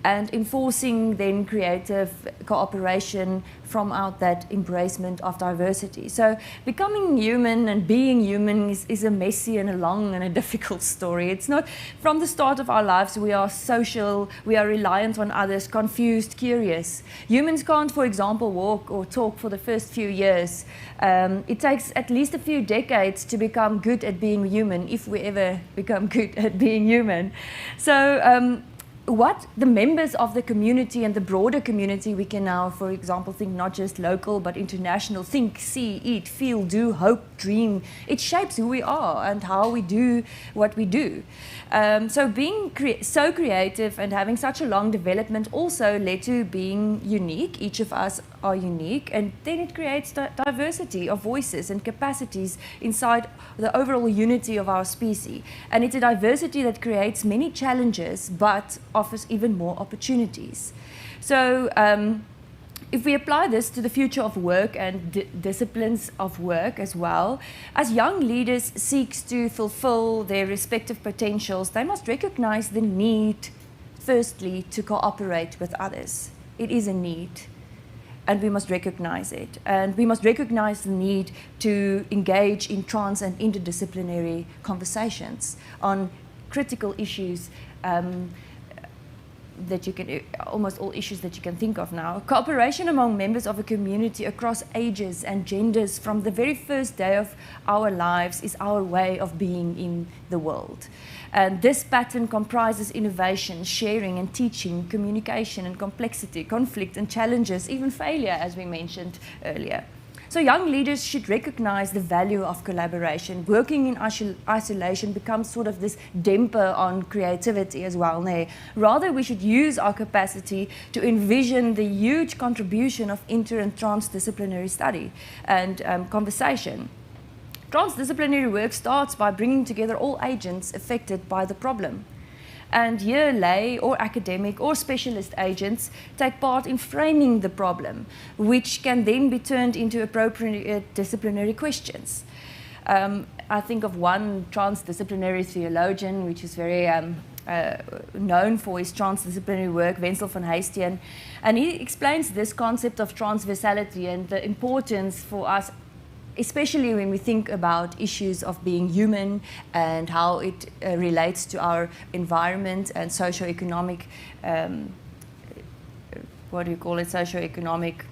and enforcing then creative cooperation from out that embracement of diversity. So becoming human and being human is a messy and a long and a difficult story. It's not, from the start of our lives, we are social, we are reliant on others, confused, curious. Humans can't, for example, walk or talk for the first few years. It takes at least a few decades to become good at being human, if we ever become good at being human. So what the members of the community and the broader community, we can now, for example, think not just local but international, think, see, eat, feel, do, hope, dream. It shapes who we are and how we do what we do. So being so creative and having such a long development also led to being unique. Each of us are unique, and then it creates diversity of voices and capacities inside the overall unity of our species. And it's a diversity that creates many challenges but offers even more opportunities. So if we apply this to the future of work and disciplines of work as well, as young leaders seek to fulfill their respective potentials, they must recognize the need, firstly, to cooperate with others. It is a need, and we must recognize it. And we must recognize the need to engage in trans and interdisciplinary conversations on critical issues that you can, almost all issues that you can think of now. Cooperation among members of a community across ages and genders from the very first day of our lives is our way of being in the world. And this pattern comprises innovation, sharing and teaching, communication and complexity, conflict and challenges, even failure, as we mentioned earlier. So young leaders should recognize the value of collaboration. Working in isolation becomes sort of this damper on creativity as well. Rather, we should use our capacity to envision the huge contribution of inter and transdisciplinary study and conversation. Transdisciplinary work starts by bringing together all agents affected by the problem. And here lay or academic or specialist agents take part in framing the problem, which can then be turned into appropriate disciplinary questions. I think of one transdisciplinary theologian, which is very known for his transdisciplinary work, Wenzel van Heijsteen, and he explains this concept of transversality and the importance for us, especially when we think about issues of being human and how it relates to our environment and socio-economic, socio-economic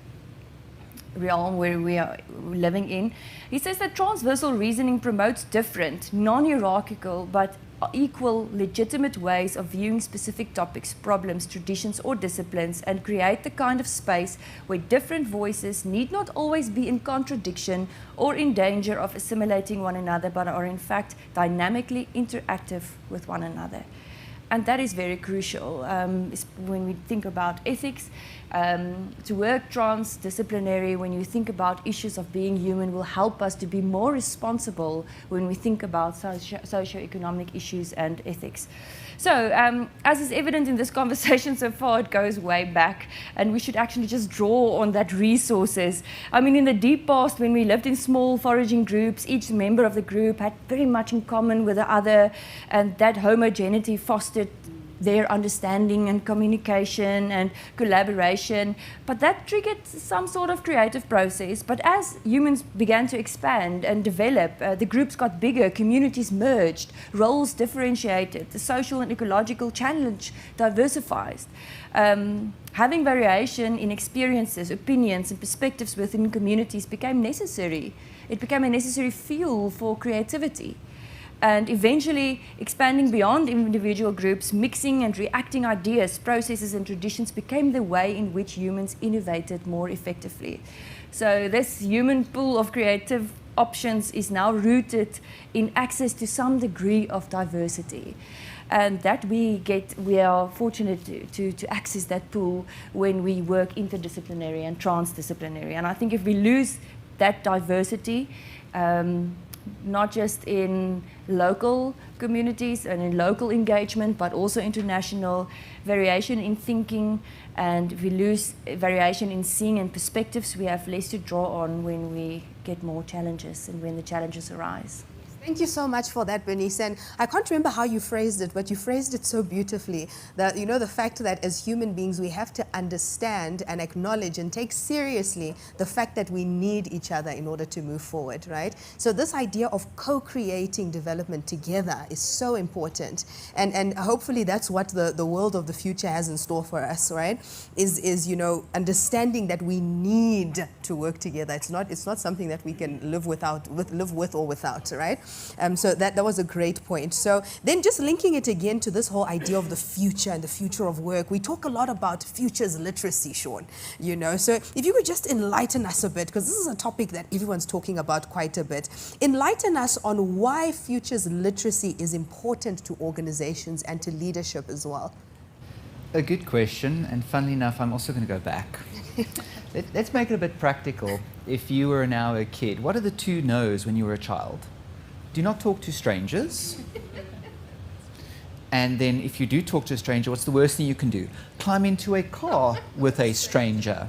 realm where we are living in. He says that transversal reasoning promotes different, non-hierarchical, but equal, legitimate ways of viewing specific topics, problems, traditions, or disciplines, and create the kind of space where different voices need not always be in contradiction or in danger of assimilating one another, but are in fact dynamically interactive with one another. And that is very crucial when we think about ethics. To work transdisciplinary, when you think about issues of being human, will help us to be more responsible when we think about socio-economic issues and ethics. So, as is evident in this conversation so far, it goes way back, and we should actually just draw on that resources. I mean, in the deep past, when we lived in small foraging groups, each member of the group had very much in common with the other, and that homogeneity fostered their understanding and communication and collaboration, but that triggered some sort of creative process. But as humans began to expand and develop, the groups got bigger, communities merged, roles differentiated, the social and ecological challenge diversifies. Having variation in experiences, opinions, and perspectives within communities became necessary. It became a necessary fuel for creativity. And eventually expanding beyond individual groups, mixing and reacting ideas, processes and traditions became the way in which humans innovated more effectively. So this human pool of creative options is now rooted in access to some degree of diversity. And that we are fortunate to access that pool when we work interdisciplinary and transdisciplinary. And I think if we lose that diversity, not just in local communities and in local engagement, but also international variation in thinking, and if we lose variation in seeing and perspectives, we have less to draw on when we get more challenges and when the challenges arise. Thank you so much for that, Bernice. And I can't remember how you phrased it, but you phrased it so beautifully. That, you know, the fact that as human beings, we have to understand and acknowledge and take seriously the fact that we need each other in order to move forward, right? So this idea of co-creating development together is so important. And hopefully that's what the world of the future has in store for us, right? Is you know, understanding that we need to work together. It's not something that we can live with or without, right? So that was a great point. So then just linking it again to this whole idea of the future and the future of work, we talk a lot about futures literacy, Sean, you know. So if you could just enlighten us a bit, because this is a topic that everyone's talking about quite a bit. Enlighten us on why futures literacy is important to organizations and to leadership as well. A good question, and funnily enough, I'm also going to go back. Let's make it a bit practical. If you were now a kid, what are the two no's when you were a child? Do not talk to strangers. And then if you do talk to a stranger, what's the worst thing you can do? Climb into a car with a stranger.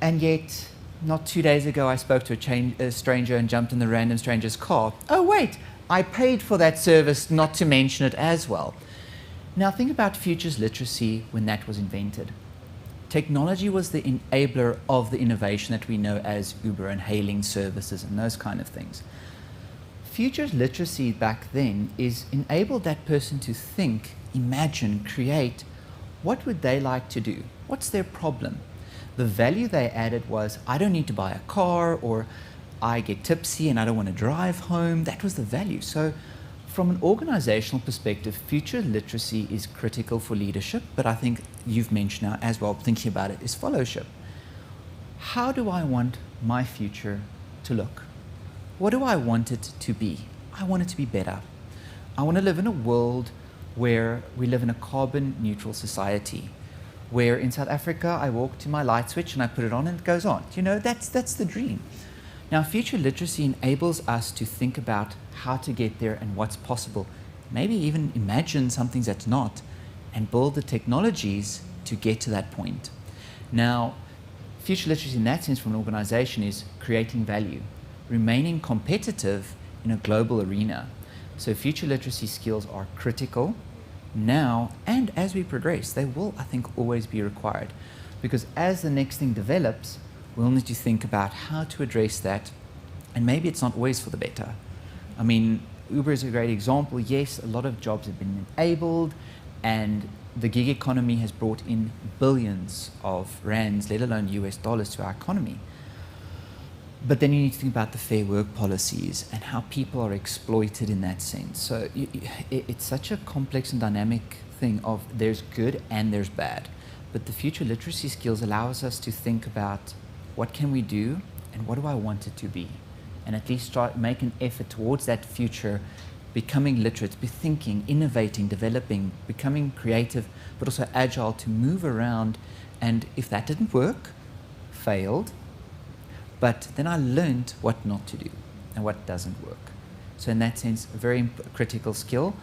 And yet, not 2 days ago, I spoke to a stranger and jumped in the random stranger's car. Oh wait, I paid for that service, not to mention it as well. Now think about futures literacy when that was invented. Technology was the enabler of the innovation that we know as Uber and hailing services and those kind of things. Futures literacy back then is enabled that person to think, imagine, create. What would they like to do? What's their problem? The value they added was, I don't need to buy a car, or I get tipsy and I don't want to drive home. That was the value. So from an organizational perspective, future literacy is critical for leadership, but I think you've mentioned now as well, thinking about it, is fellowship. How do I want my future to look? What do I want it to be? I want it to be better. I want to live in a world where we live in a carbon neutral society, where in South Africa I walk to my light switch and I put it on and it goes on. You know, that's the dream. Now, future literacy enables us to think about how to get there and what's possible, maybe even imagine something that's not, and build the technologies to get to that point. Now, future literacy in that sense from an organization is creating value, remaining competitive in a global arena. So future literacy skills are critical now, and as we progress, they will, I think, always be required. Because as the next thing develops, we'll need to think about how to address that, and maybe it's not always for the better. I mean, Uber is a great example. Yes, a lot of jobs have been enabled, and the gig economy has brought in billions of rands, let alone US dollars, to our economy. But then you need to think about the fair work policies and how people are exploited in that sense. So it's such a complex and dynamic thing of there's good and there's bad. But the future literacy skills allows us to think about what can we do and what do I want it to be? And at least make an effort towards that future, becoming literate, be thinking, innovating, developing, becoming creative, but also agile to move around. And if that didn't work, failed, but then I learned what not to do and what doesn't work. So in that sense, a very critical skill,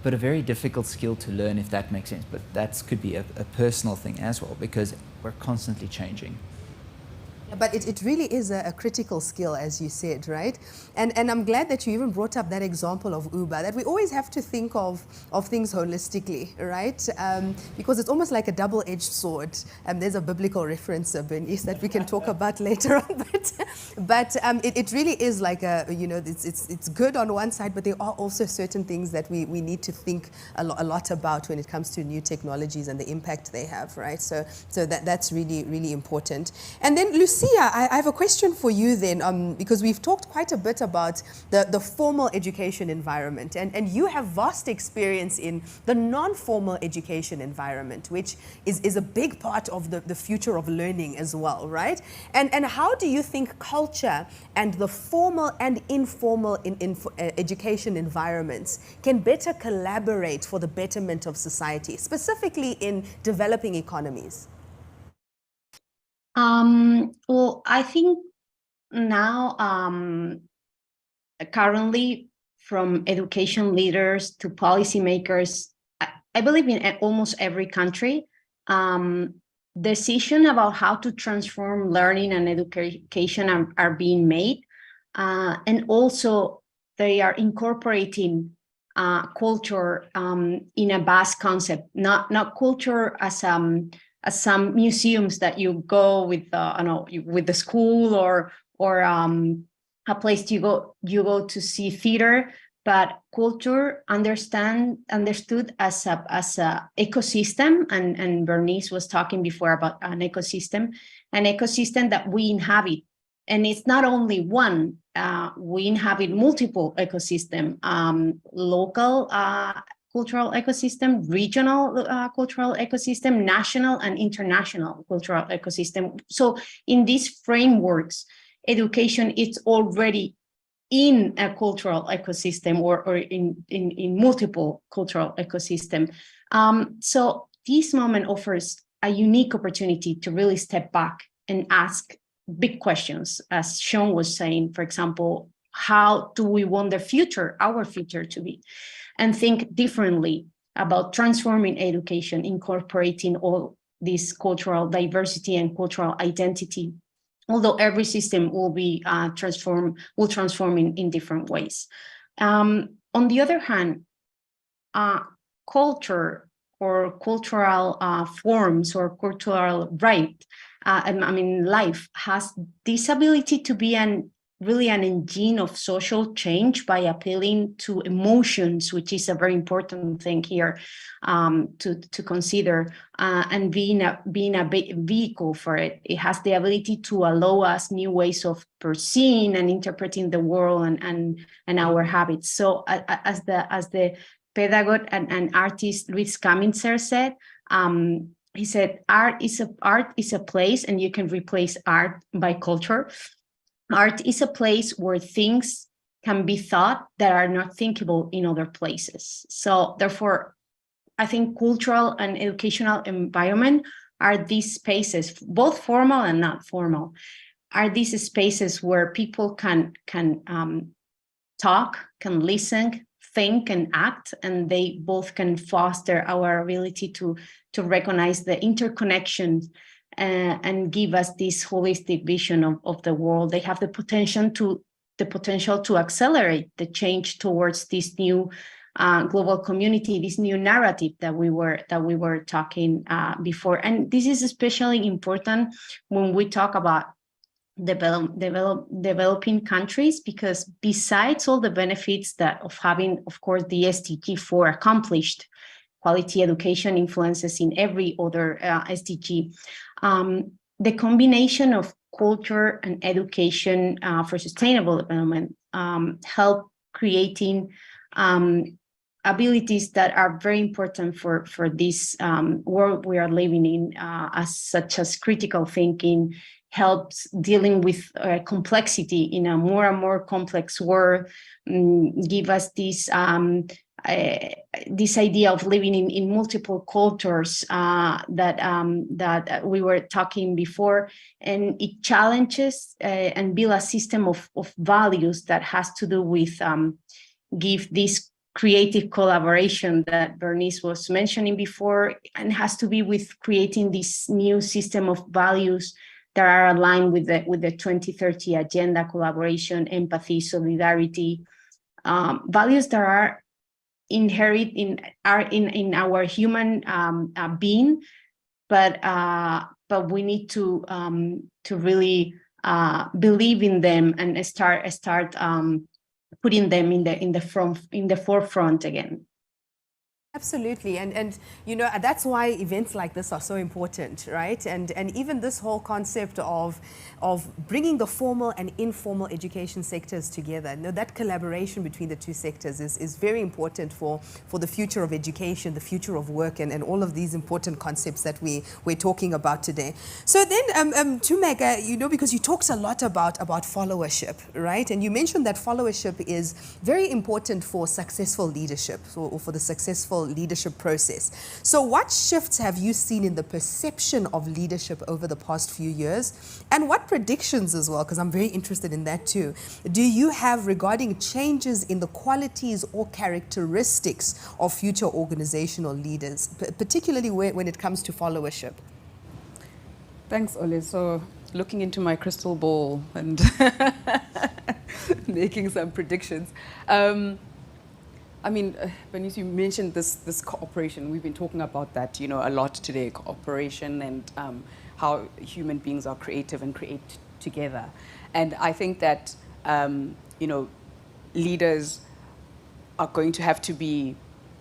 but a very difficult skill to learn, if that makes sense. But that could be a personal thing as well, because we're constantly changing. But it really is a critical skill, as you said, right? And I'm glad that you even brought up that example of Uber, that we always have to think of things holistically, right? Because it's almost like a double-edged sword. There's a biblical reference, Bernice, that we can talk about later on. But it really is like it's good on one side, but there are also certain things that we need to think a lot about when it comes to new technologies and the impact they have, right? So that's really, really important. And then Lucia, I have a question for you then, because we've talked quite a bit about the formal education environment, and you have vast experience in the non-formal education environment, which is a big part of the future of learning as well, right? And how do you think culture and the formal and informal education environments can better collaborate for the betterment of society, specifically in developing economies? Well, I think now, currently, from education leaders to policymakers, I believe in almost every country, decisions about how to transform learning and education are being made. And also, they are incorporating culture in a vast concept, not culture as some museums that you go with, with the school or a place you go to see theater, but culture understood as a ecosystem. And Bernice was talking before about an ecosystem that we inhabit, and it's not only one. We inhabit multiple ecosystem, local. Cultural ecosystem, regional cultural ecosystem, national and international cultural ecosystem. So in these frameworks, education is already in a cultural ecosystem or in multiple cultural ecosystem. So this moment offers a unique opportunity to really step back and ask big questions, as Sean was saying, for example, how do we want our future to be? And think differently about transforming education, incorporating all this cultural diversity and cultural identity, although every system will be transform in different ways. On the other hand, culture or cultural forms or cultural life has this ability to be really an engine of social change by appealing to emotions, which is a very important thing here to consider, and being a vehicle for it. It has the ability to allow us new ways of perceiving and interpreting the world and our habits. So as the pedagogue and artist Luis Kaminzer said, he said, art is a place, and you can replace art by culture. Art is a place where things can be thought that are not thinkable in other places. So therefore, I think cultural and educational environment are these spaces, both formal and not formal, are these spaces where people can talk, can listen, think, and act, and they both can foster our ability to recognize the interconnections and give us this holistic vision of the world. They have the potential to accelerate the change towards this new global community, this new narrative that we were talking before. And this is especially important when we talk about developing countries, because besides all the benefits of having, of course, the SDG 4 accomplished, quality education influences in every other SDG, the combination of culture and education for sustainable development help creating abilities that are very important for this world we are living in, such as critical thinking, helps dealing with complexity in a more and more complex world, give us this idea of living in multiple cultures that we were talking before, and it challenges and build a system of values that has to do with give this creative collaboration that Bernice was mentioning before, and has to be with creating this new system of values that are aligned with the 2030 agenda: collaboration, empathy, solidarity, values that are inherent in our human being, but we need to really believe in them and start putting them in the forefront again. Absolutely, and you know, that's why events like this are so important, right? And even this whole concept of bringing the formal and informal education sectors together. You know, that collaboration between the two sectors is very important for the future of education, the future of work, and all of these important concepts that we're talking about today. So then, Tumeka, you know, because you talked a lot about followership, right? And you mentioned that followership is very important for successful leadership, or for the successful leadership process. So what shifts have you seen in the perception of leadership over the past few years? And what predictions as well, because I'm very interested in that too, do you have regarding changes in the qualities or characteristics of future organizational leaders, particularly when it comes to followership? Thanks, Ole. So looking into my crystal ball and making some predictions. I mean, Bernice, you mentioned this cooperation. We've been talking about that, you know, a lot today, cooperation and how human beings are creative and create together. And I think that, you know, leaders are going to have to be,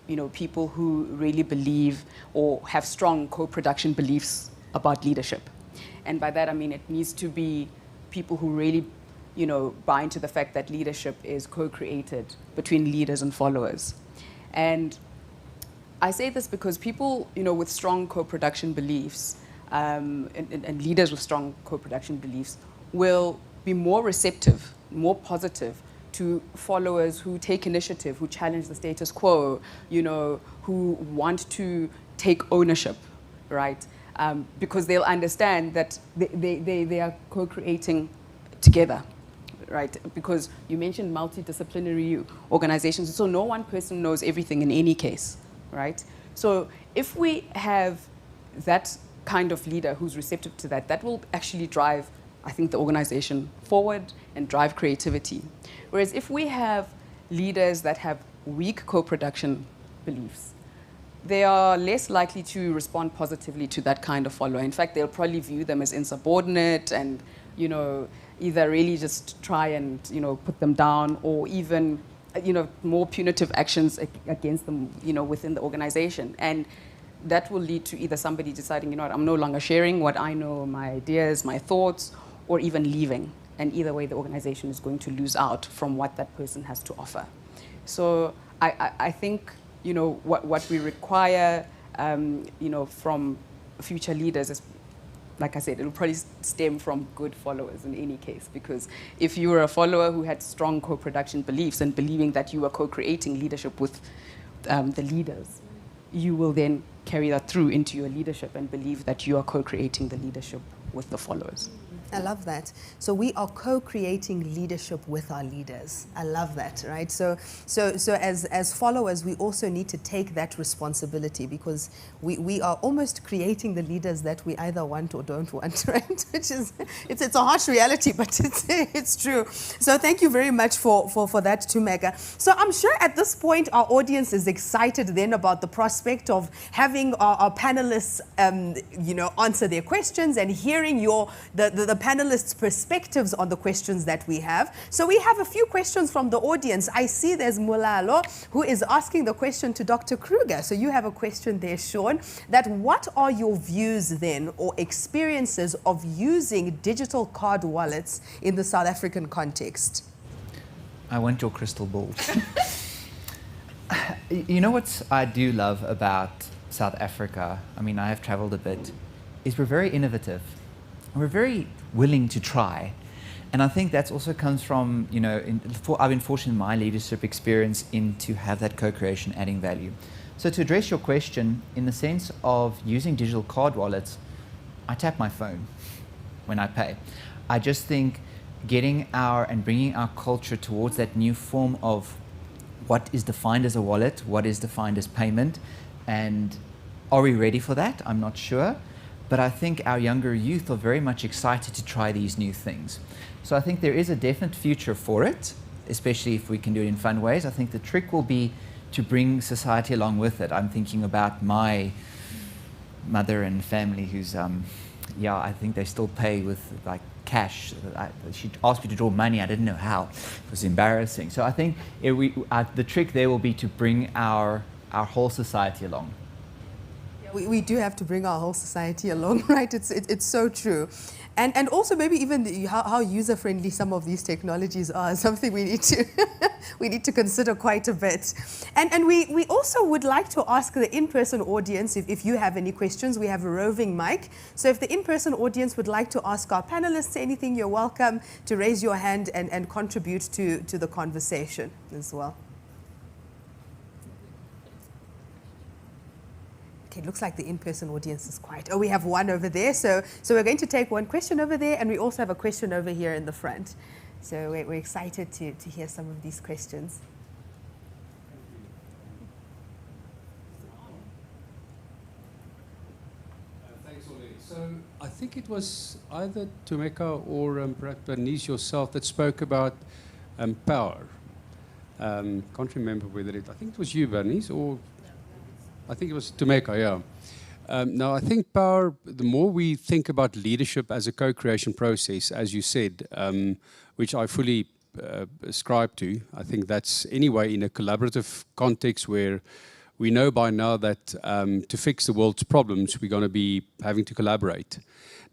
you know, people who really believe or have strong co-production beliefs about leadership. And by that, I mean, it needs to be people who really, you know, buy into the fact that leadership is co-created between leaders and followers. And I say this because people, you know, with strong co-production beliefs and leaders with strong co-production beliefs will be more receptive, more positive to followers who take initiative, who challenge the status quo, you know, who want to take ownership, right? Because they'll understand that they are co-creating together. Right, because you mentioned multidisciplinary organizations, so no one person knows everything in any case, right? So if we have that kind of leader who's receptive to that, that will actually drive, I think, the organization forward and drive creativity. Whereas if we have leaders that have weak co-production beliefs, they are less likely to respond positively to that kind of follower. In fact, they'll probably view them as insubordinate and, you know, either really just try and, you know, put them down, or even, you know, more punitive actions against them, you know, within the organization. And that will lead to either somebody deciding, you know what, I'm no longer sharing what I know, my ideas, my thoughts, or even leaving. And either way, the organization is going to lose out from what that person has to offer. So I think, you know, what we require, you know, from future leaders is, like I said, it'll probably stem from good followers in any case, because if you were a follower who had strong co-production beliefs and believing that you were co-creating leadership with the leaders, you will then carry that through into your leadership and believe that you are co-creating the leadership with the followers. I love that. So we are co-creating leadership with our leaders. I love that, right? So as followers, we also need to take that responsibility, because we are almost creating the leaders that we either want or don't want, right? Which is, it's a harsh reality, but it's true. So thank you very much for that, Tumeka. So I'm sure at this point our audience is excited then about the prospect of having our panelists, answer their questions and hearing the panelists' perspectives on the questions that we have. So we have a few questions from the audience. I see there's Mulalo, who is asking the question to Dr. Kruger. So you have a question there, Sean, that what are your views then or experiences of using digital card wallets in the South African context? I want your crystal ball. You know what I do love about South Africa, I mean, I have traveled a bit, is we're very innovative. We're very willing to try. And I think that also comes from, I've been fortunate in my leadership experience to have that co-creation adding value. So to address your question, in the sense of using digital card wallets, I tap my phone when I pay. I just think bringing our culture towards that new form of what is defined as a wallet, what is defined as payment, and are we ready for that? I'm not sure. But I think our younger youth are very much excited to try these new things. So I think there is a definite future for it, especially if we can do it in fun ways. I think the trick will be to bring society along with it. I'm thinking about my mother and family who's, I think they still pay with like cash. She asked me to draw money. I didn't know how. It was embarrassing. So I think the trick there will be to bring our whole society along. We do have to bring our whole society along, right? It's so true. And also maybe even how user-friendly some of these technologies are, something we need to we need to consider quite a bit. And we also would like to ask the in-person audience, if you have any questions. We have a roving mic. So if the in-person audience would like to ask our panelists anything, you're welcome to raise your hand and contribute to the conversation as well. It looks like the in-person audience is quiet. Oh, we have one over there. So we're going to take one question over there, and we also have a question over here in the front. So we're excited to hear some of these questions. Thanks, Ole. So I think it was either Tumeka or perhaps Bernice yourself that spoke about power. Can't remember whether I think it was you, Bernice, or I think it was Tumeka, yeah. Now, I think power, the more we think about leadership as a co-creation process, as you said, which I fully ascribe to, I think that's anyway in a collaborative context where we know by now that to fix the world's problems, we're going to be having to collaborate.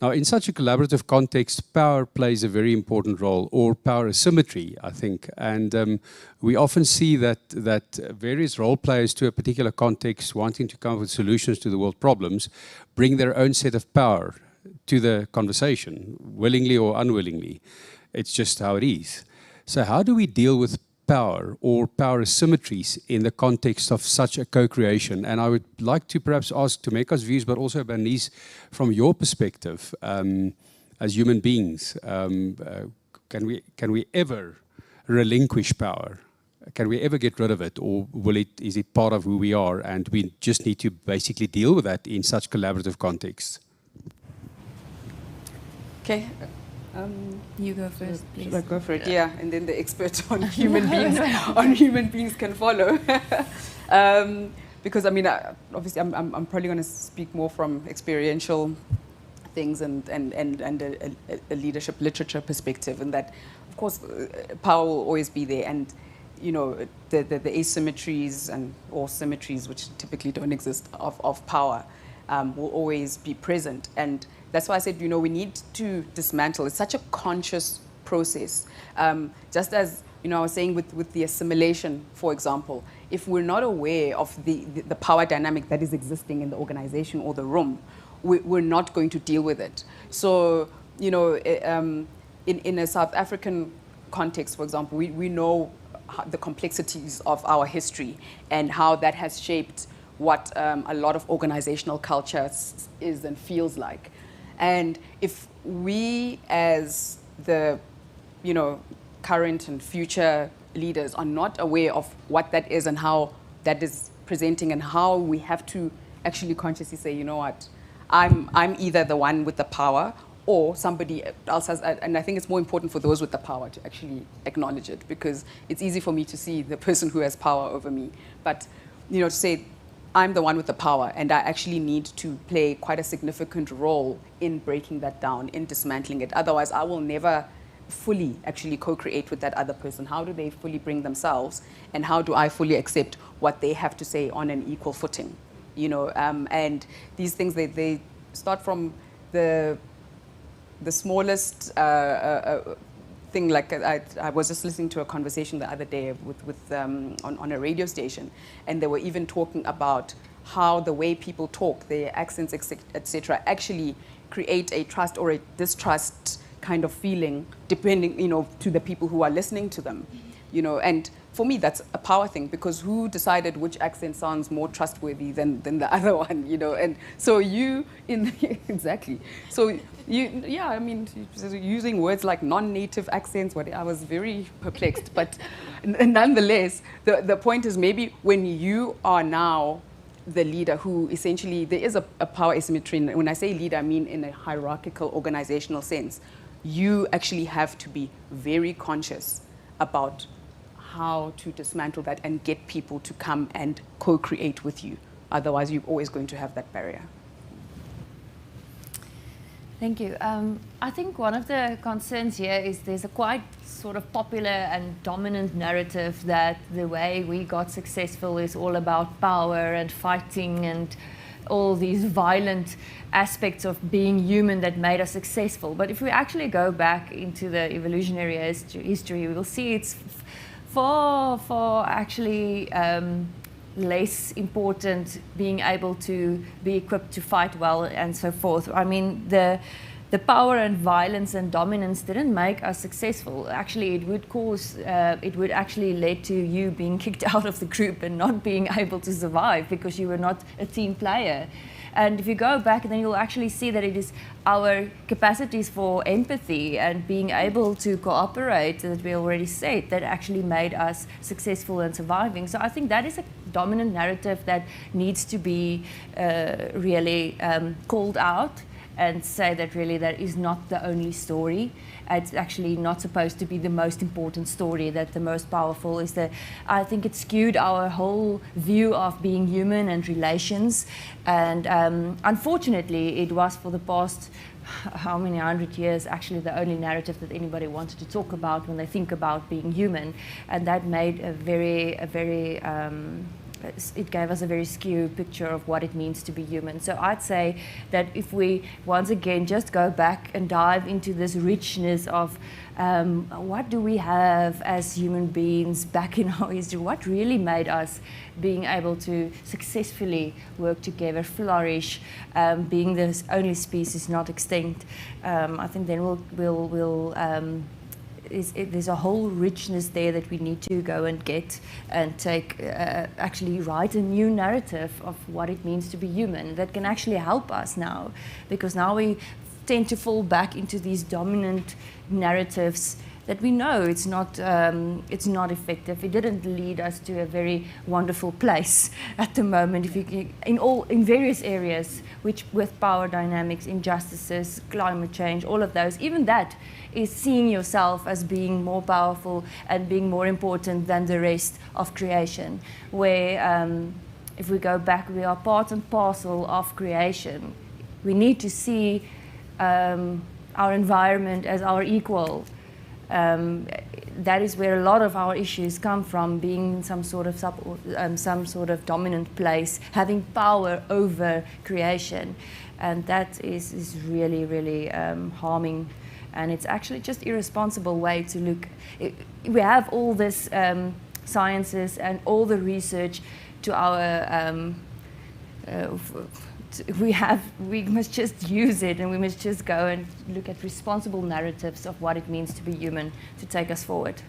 Now, in such a collaborative context, power plays a very important role, or power asymmetry, I think. And we often see that various role players to a particular context, wanting to come up with solutions to the world problems, bring their own set of power to the conversation, willingly or unwillingly. It's just how it is. So how do we deal with power or power asymmetries in the context of such a co-creation? And I would like to perhaps ask Tumeka's views, but also Bernice, from your perspective as human beings, can we ever relinquish power? Can we ever get rid of it, or is it part of who we are and we just need to basically deal with that in such collaborative contexts? Okay. You go first, please. Should I go for it? Yeah, and then the expert on human beings can follow. Because I mean, obviously, I'm probably going to speak more from experiential things and a leadership literature perspective, and that, of course, power will always be there, and the asymmetries or symmetries, which typically don't exist, of power will always be present. And that's why I said, we need to dismantle. It's such a conscious process. Just as, I was saying with the assimilation, for example, if we're not aware of the power dynamic that is existing in the organization or the room, we're not going to deal with it. So, in a South African context, for example, we know the complexities of our history and how that has shaped what a lot of organizational culture is and feels like. And if we as the, current and future leaders are not aware of what that is and how that is presenting and how we have to actually consciously say, you know what, I'm either the one with the power or somebody else has, and I think it's more important for those with the power to actually acknowledge it, because it's easy for me to see the person who has power over me. But, to say, I'm the one with the power, and I actually need to play quite a significant role in breaking that down, in dismantling it. Otherwise, I will never fully actually co-create with that other person. How do they fully bring themselves, and how do I fully accept what they have to say on an equal footing? And these things, they start from the smallest thing. Like I was just listening to a conversation the other day on a radio station, and they were even talking about how the way people talk, their accents, etc., actually create a trust or a distrust kind of feeling, depending, to the people who are listening to them, and for me, that's a power thing, because who decided which accent sounds more trustworthy than the other one, and so exactly. So using words like non-native accents, I was very perplexed, but nonetheless, the point is, maybe when you are now the leader, who essentially, there is a power asymmetry, and when I say leader, I mean in a hierarchical organizational sense. You actually have to be very conscious about how to dismantle that and get people to come and co-create with you. Otherwise, you're always going to have that barrier. Thank you. I think one of the concerns here is there's a quite sort of popular and dominant narrative that the way we got successful is all about power and fighting and all these violent aspects of being human that made us successful. But if we actually go back into the evolutionary history, we will see it's far actually less important being able to be equipped to fight well and so forth. I mean, the power and violence and dominance didn't make us successful. Actually, it would actually lead to you being kicked out of the group and not being able to survive because you were not a team player. And if you go back, then you'll actually see that it is our capacities for empathy and being able to cooperate that we already said that actually made us successful and surviving. So I think that is a dominant narrative that needs to be really called out and say that really that is not the only story. It's actually not supposed to be the most important story, that the most powerful is I think it skewed our whole view of being human and relations. And unfortunately, it was for the past, how many 100 years, actually the only narrative that anybody wanted to talk about when they think about being human. And that made it gave us a very skewed picture of what it means to be human. So I'd say that if we once again just go back and dive into this richness of what do we have as human beings back in our history, what really made us being able to successfully work together, flourish, being the only species not extinct, I think then there's a whole richness there that we need to go and get and take, actually write a new narrative of what it means to be human that can actually help us now, because now we tend to fall back into these dominant narratives that we know it's not effective. It didn't lead us to a very wonderful place at the moment. If you in various areas, which with power dynamics, injustices, climate change, all of those, even that is seeing yourself as being more powerful and being more important than the rest of creation. Where if we go back, we are part and parcel of creation. We need to see our environment as our equal. That is where a lot of our issues come from, being in some sort of dominant place, having power over creation, and that is really, really harming. And it's actually just irresponsible way to look. We have all this sciences and all the research to our. We must just use it, and we must just go and look at responsible narratives of what it means to be human to take us forward.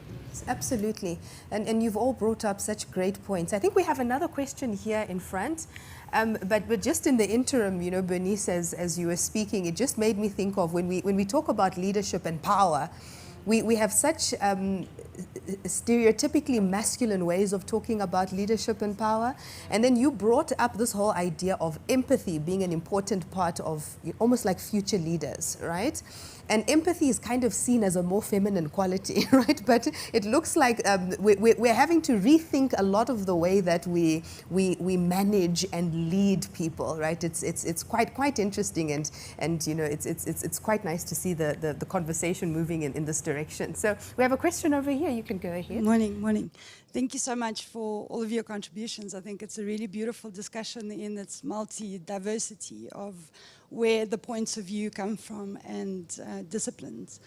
Absolutely. And you've all brought up such great points. I think we have another question here in front. But just in the interim, you know, Bernice, as you were speaking, it just made me think of when we talk about leadership and power, we have such stereotypically masculine ways of talking about leadership and power. And then you brought up this whole idea of empathy being an important part of almost like future leaders, right? And empathy is kind of seen as a more feminine quality, right? But it looks like we're having to rethink a lot of the way that we manage and lead people, right? It's quite interesting, and you know, it's quite nice to see the conversation moving in this direction. So we have a question over here. You can go ahead. Morning. Thank you so much for all of your contributions. I think it's a really beautiful discussion in its multi-diversity of where the points of view come from and disciplines.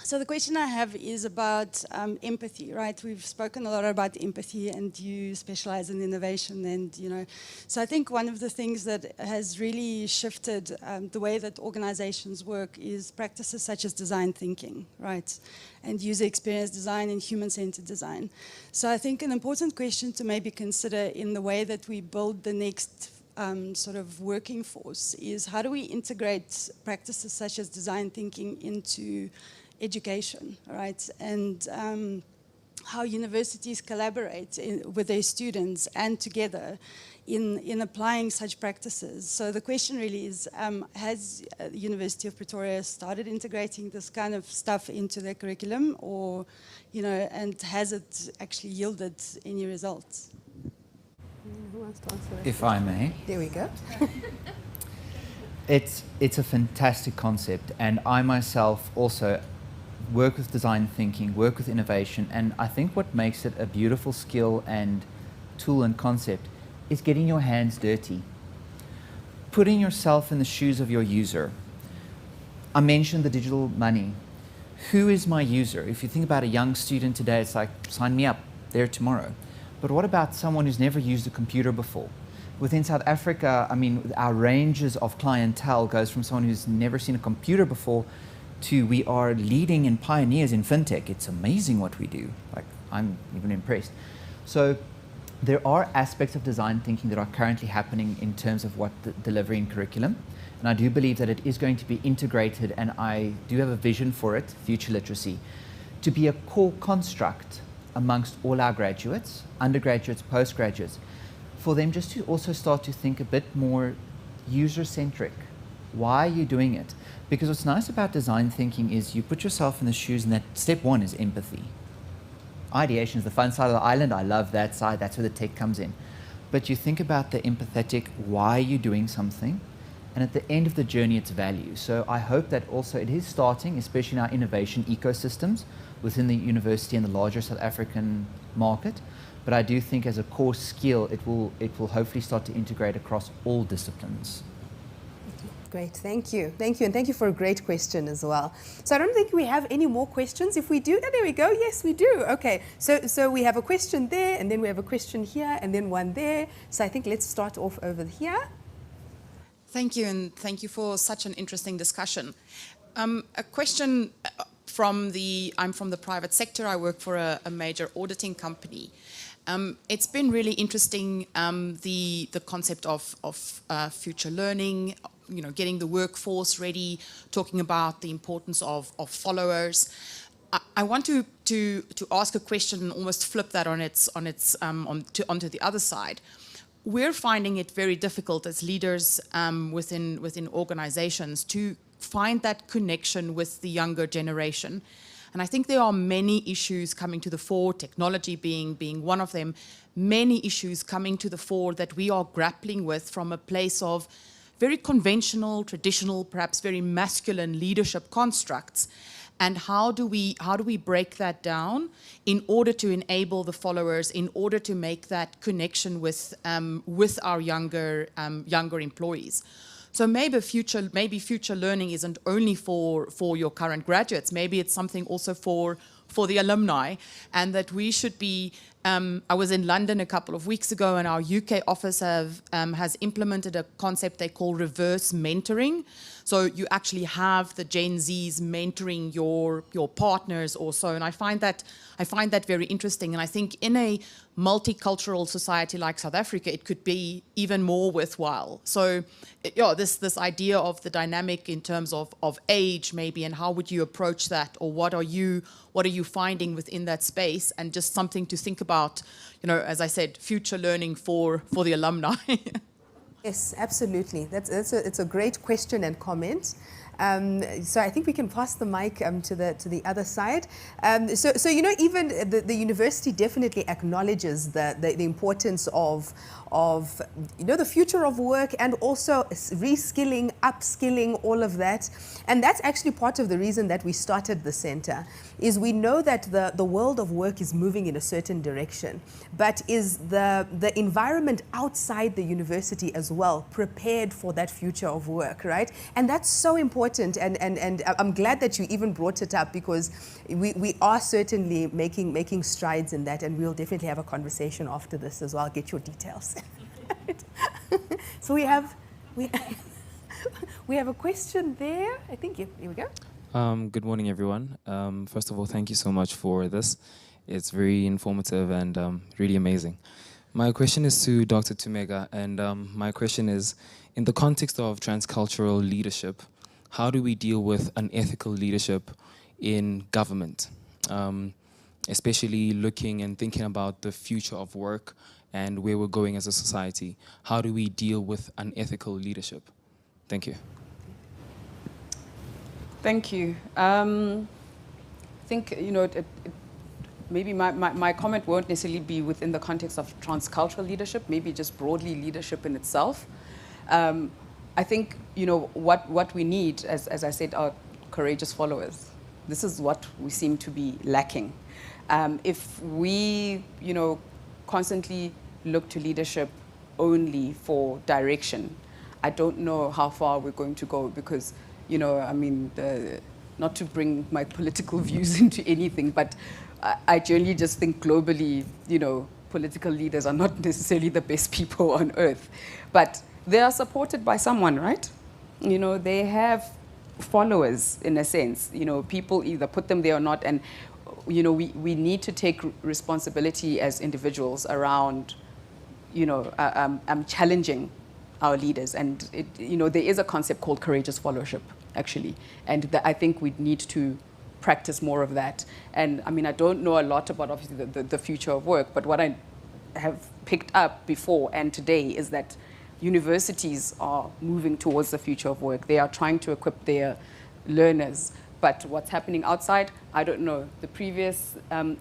So the question I have is about empathy, right? We've spoken a lot about empathy, and you specialize in innovation, and you know, so I think one of the things that has really shifted the way that organizations work is practices such as design thinking, right? And user experience design and human-centered design. So I think an important question to maybe consider in the way that we build the next sort of working force is, how do we integrate practices such as design thinking into education, right? And how universities collaborate with their students and together in applying such practices. So the question really is, has the University of Pretoria started integrating this kind of stuff into their curriculum, or, you know, and has it actually yielded any results? Who wants to answer that? If I may. There we go. It's a fantastic concept, and I myself also work with design thinking, work with innovation, and I think what makes it a beautiful skill and tool and concept is getting your hands dirty. Putting yourself in the shoes of your user. I mentioned the digital money. Who is my user? If you think about a young student today, it's like, sign me up, there tomorrow. But what about someone who's never used a computer before? Within South Africa, I mean, our ranges of clientele goes from someone who's never seen a computer before to we are leading and pioneers in fintech. It's amazing what we do. Like, I'm even impressed. So there are aspects of design thinking that are currently happening in terms of what delivery in curriculum. And I do believe that it is going to be integrated, and I do have a vision for it, future literacy, to be a core construct amongst all our graduates, undergraduates, postgraduates, for them just to also start to think a bit more user-centric. Why are you doing it? Because what's nice about design thinking is you put yourself in the shoes, and that step one is empathy. Ideation is the fun side of the island. I love that side. That's where the tech comes in. But you think about the empathetic, why are you doing something? And at the end of the journey, it's value. So I hope that also it is starting, especially in our innovation ecosystems within the university and the larger South African market. But I do think as a core skill, it will hopefully start to integrate across all disciplines. Great, thank you. And thank you for a great question as well. So I don't think we have any more questions. If we do, oh, there we go. Yes, we do. Okay, so we have a question there, and then we have a question here, and then one there. So I think let's start off over here. Thank you, and thank you for such an interesting discussion. A question I'm from the private sector. I work for a major auditing company. It's been really interesting, the concept of future learning, you know, getting the workforce ready, talking about the importance of followers. I want to ask a question and almost flip that onto the other side. We're finding it very difficult as leaders within organizations to find that connection with the younger generation. And I think there are many issues coming to the fore, technology being one of them, many issues coming to the fore that we are grappling with from a place of very conventional, traditional, perhaps very masculine leadership constructs. And how do we break that down in order to enable the followers, in order to make that connection with our younger employees? So maybe future learning isn't only for your current graduates. Maybe it's something also for the alumni, and that we should be I was in London a couple of weeks ago, and our UK office has implemented a concept they call reverse mentoring. So you actually have the Gen Zs mentoring your partners or so, and I find that very interesting. And I think in a multicultural society like South Africa, it could be even more worthwhile. So, yeah, this idea of the dynamic in terms of age maybe, and how would you approach that, or what are you finding within that space, and just something to think about, you know, as I said, future learning for the alumni. Yes, absolutely. It's a great question and comment. So I think we can pass the mic to the other side. So you know, even the university definitely acknowledges the importance of you know, the future of work, and also reskilling, upskilling, all of that. And that's actually part of the reason that we started the center, is we know that the world of work is moving in a certain direction, but is the environment outside the university as well prepared for that future of work, right? And that's so important, and I'm glad that you even brought it up, because we are certainly making strides in that, and we'll definitely have a conversation after this as well. I'll get your details. So we have a question there. I think here we go. Good morning, everyone. First of all, thank you so much for this. It's very informative and really amazing. My question is to Dr. Tumega, and my question is, in the context of transcultural leadership, how do we deal with unethical leadership in government, especially looking and thinking about the future of work and where we're going as a society? How do we deal with unethical leadership? Thank you. Thank you. I think, you know, maybe my comment won't necessarily be within the context of transcultural leadership, maybe just broadly leadership in itself. I think, you know, what we need, as I said, are courageous followers. This is what we seem to be lacking. If we, you know, constantly look to leadership only for direction, I don't know how far we're going to go, because, you know, I mean, not to bring my political views into anything, but I generally just think globally, you know, political leaders are not necessarily the best people on earth, but they are supported by someone, right? You know, they have followers in a sense. You know, people either put them there or not, and, you know, we need to take responsibility as individuals around, you know, challenging our leaders. And, you know, there is a concept called courageous followership, actually. And I think we need to practice more of that. And, I mean, I don't know a lot about, obviously, the future of work, but what I have picked up before and today is that universities are moving towards the future of work. They are trying to equip their learners. But what's happening outside, I don't know. The previous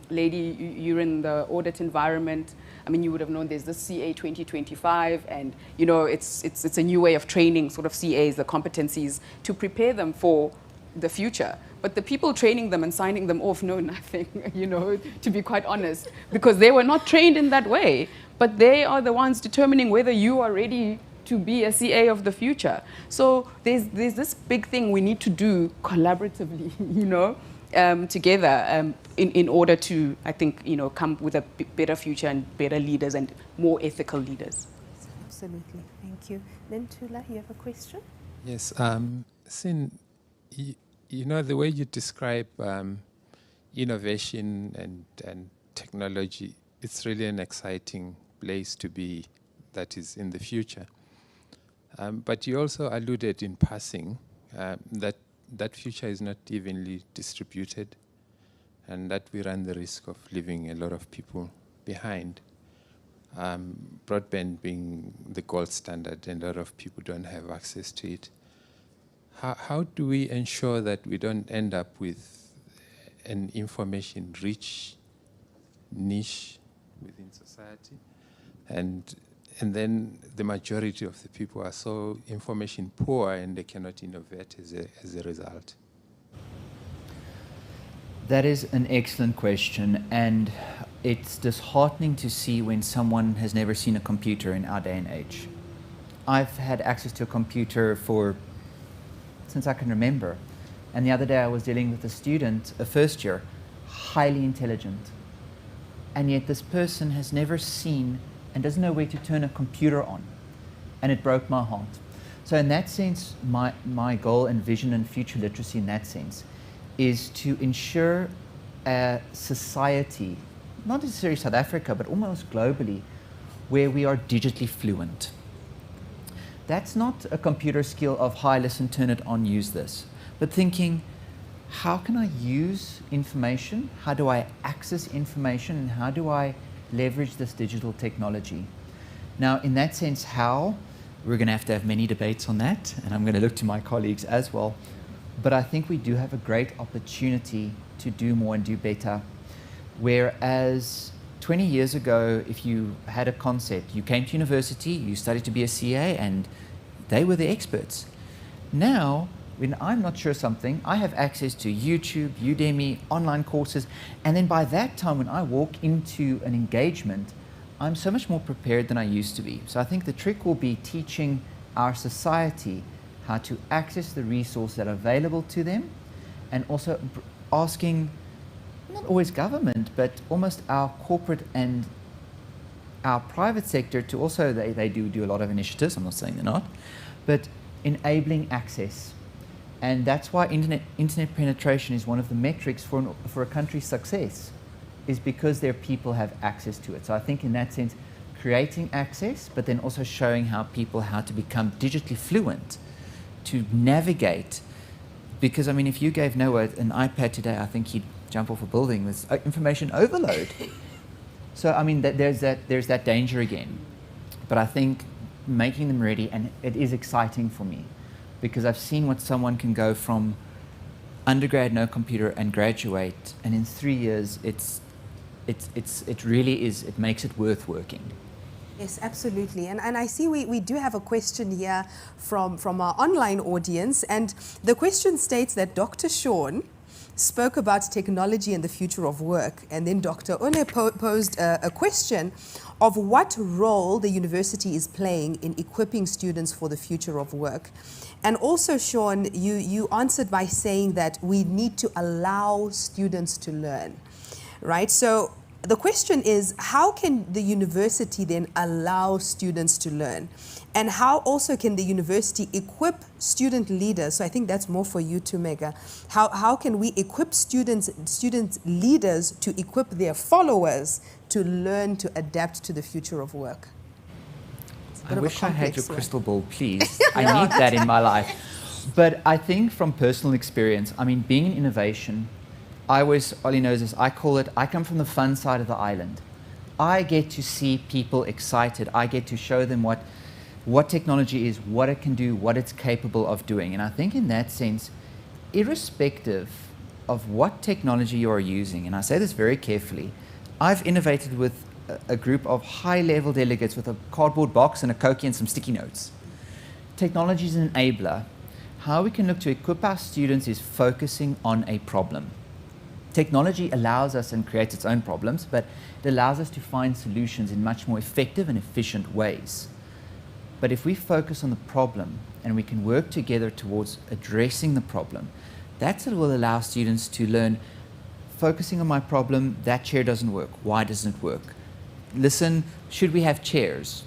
lady, you're in the audit environment. I mean, you would have known there's this CA 2025, and, you know, it's a new way of training sort of CAs, the competencies, to prepare them for the future. But the people training them and signing them off know nothing, you know, to be quite honest, because they were not trained in that way. But they are the ones determining whether you are ready to be a CA of the future. So there's this big thing we need to do collaboratively, you know, together in order to, I think, you know, come with a better future and better leaders and more ethical leaders. Absolutely. Thank you. Then Tula, you have a question? Yes. Sin, you know, the way you describe innovation and technology, it's really an exciting place to be, that is in the future. But you also alluded in passing that future is not evenly distributed, and that we run the risk of leaving a lot of people behind. Broadband being the gold standard, and a lot of people don't have access to it. How do we ensure that we don't end up with an information-rich niche within society, and then the majority of the people are so information poor and they cannot innovate as a result? That is an excellent question, and it's disheartening to see when someone has never seen a computer in our day and age. I've had access to a computer since I can remember, and the other day I was dealing with a student, a first year, highly intelligent, and yet this person has never seen and doesn't know where to turn a computer on. And it broke my heart. So in that sense, my goal and vision and future literacy in that sense is to ensure a society, not necessarily South Africa, but almost globally, where we are digitally fluent. That's not a computer skill of, hi, listen, turn it on, use this, but thinking, how can I use information? How do I access information? And how do I leverage this digital technology? Now, in that sense, how? We're going to have many debates on that, and I'm going to look to my colleagues as well. But I think we do have a great opportunity to do more and do better. Whereas 20 years ago, if you had a concept, you came to university, you studied to be a CA, and they were the experts. Now, when I'm not sure something, I have access to YouTube, Udemy, online courses, and then by that time when I walk into an engagement, I'm so much more prepared than I used to be. So I think the trick will be teaching our society how to access the resources that are available to them, and also asking, not always government, but almost our corporate and our private sector to also, they do a lot of initiatives, I'm not saying they're not, but enabling access. And that's why internet penetration is one of the metrics for a country's success, is because their people have access to it. So I think in that sense, creating access, but then also showing how to become digitally fluent, to navigate. Because I mean, if you gave Noah an iPad today, I think he'd jump off a building with information overload. So I mean, there's that danger again. But I think making them ready, and it is exciting for me, because I've seen what someone can go from undergrad, no computer, and graduate, and in 3 years, it really is, it makes it worth working. Yes, absolutely. And I see we do have a question here from our online audience, and the question states that Dr. Sean spoke about technology and the future of work, and then Dr. Ole posed a question of what role the university is playing in equipping students for the future of work. And also, Sean, you answered by saying that we need to allow students to learn, right? So the question is, how can the university then allow students to learn? And how also can the university equip student leaders? So I think that's more for you too, Mega. How can we equip student leaders to equip their followers to learn to adapt to the future of work? I wish I had your crystal ball, please. I need that in my life. But I think from personal experience, I mean, being in innovation, Ollie knows this, I come from the fun side of the island. I get to see people excited. I get to show them what technology is, what it can do, what it's capable of doing. And I think in that sense, irrespective of what technology you are using, and I say this very carefully, I've innovated with a group of high-level delegates with a cardboard box and a Cokie and some sticky notes. Technology is an enabler. How we can look to equip our students is focusing on a problem. Technology allows us and creates its own problems, but it allows us to find solutions in much more effective and efficient ways. But if we focus on the problem and we can work together towards addressing the problem, that's what will allow students to learn, focusing on my problem, that chair doesn't work. Why doesn't it work? Listen, should we have chairs?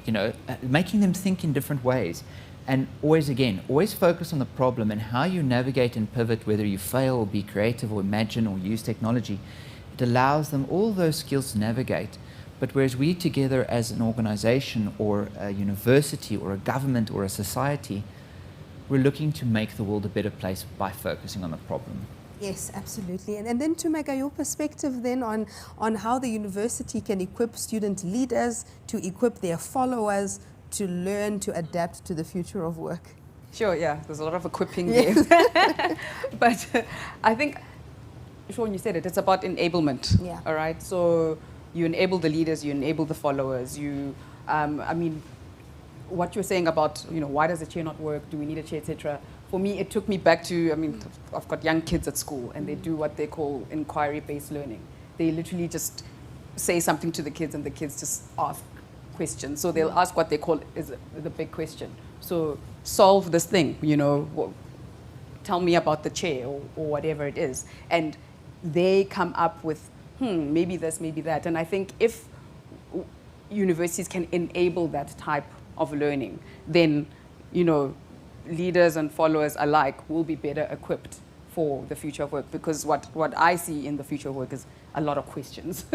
You know, making them think in different ways. And always focus on the problem and how you navigate and pivot, whether you fail or be creative or imagine or use technology. It allows them all those skills to navigate. But whereas we together as an organization or a university or a government or a society, we're looking to make the world a better place by focusing on the problem. Yes, absolutely. And then to Mega, your perspective then on how the university can equip student leaders to equip their followers to learn to adapt to the future of work. Sure, yeah, there's a lot of equipping there. But I think, Sean, you said it, it's about enablement, all right? So you enable the leaders, you enable the followers, I mean, what you're saying about, you know, why does the chair not work, do we need a chair, etc. For me, it took me back to, I mean, I've got young kids at school and they do what they call inquiry-based learning. They literally just say something to the kids and the kids just ask questions. So they'll ask what they call is the big question. So solve this thing, you know, tell me about the chair or whatever it is. And they come up with maybe this, maybe that. And I think if universities can enable that type of learning, then, leaders and followers alike will be better equipped for the future of work, because what I see in the future of work is a lot of questions.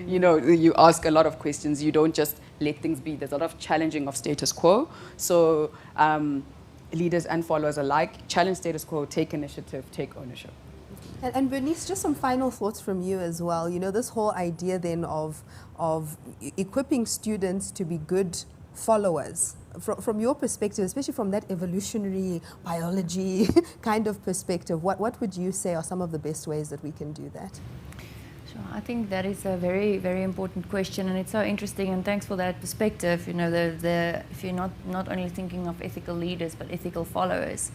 You ask a lot of questions. You don't just let things be. There's a lot of challenging of status quo. So leaders and followers alike, challenge status quo, take initiative, take ownership. And Bernice, just some final thoughts from you as well. This whole idea then of equipping students to be good followers. From your perspective, especially from that evolutionary biology kind of perspective, what would you say are some of the best ways that we can do that? Sure. I think that is a very, very important question, and it's so interesting, and thanks for that perspective. If you're not only thinking of ethical leaders, but ethical followers,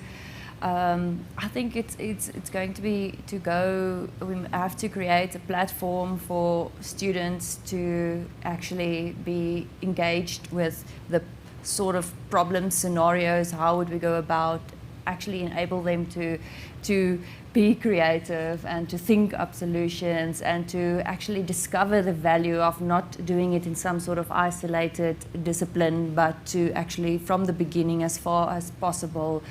I think it's going to be we have to create a platform for students to actually be engaged with the sort of problem scenarios. How would we go about actually enable them to be creative and to think up solutions and to actually discover the value of not doing it in some sort of isolated discipline, but to actually from the beginning as far as possible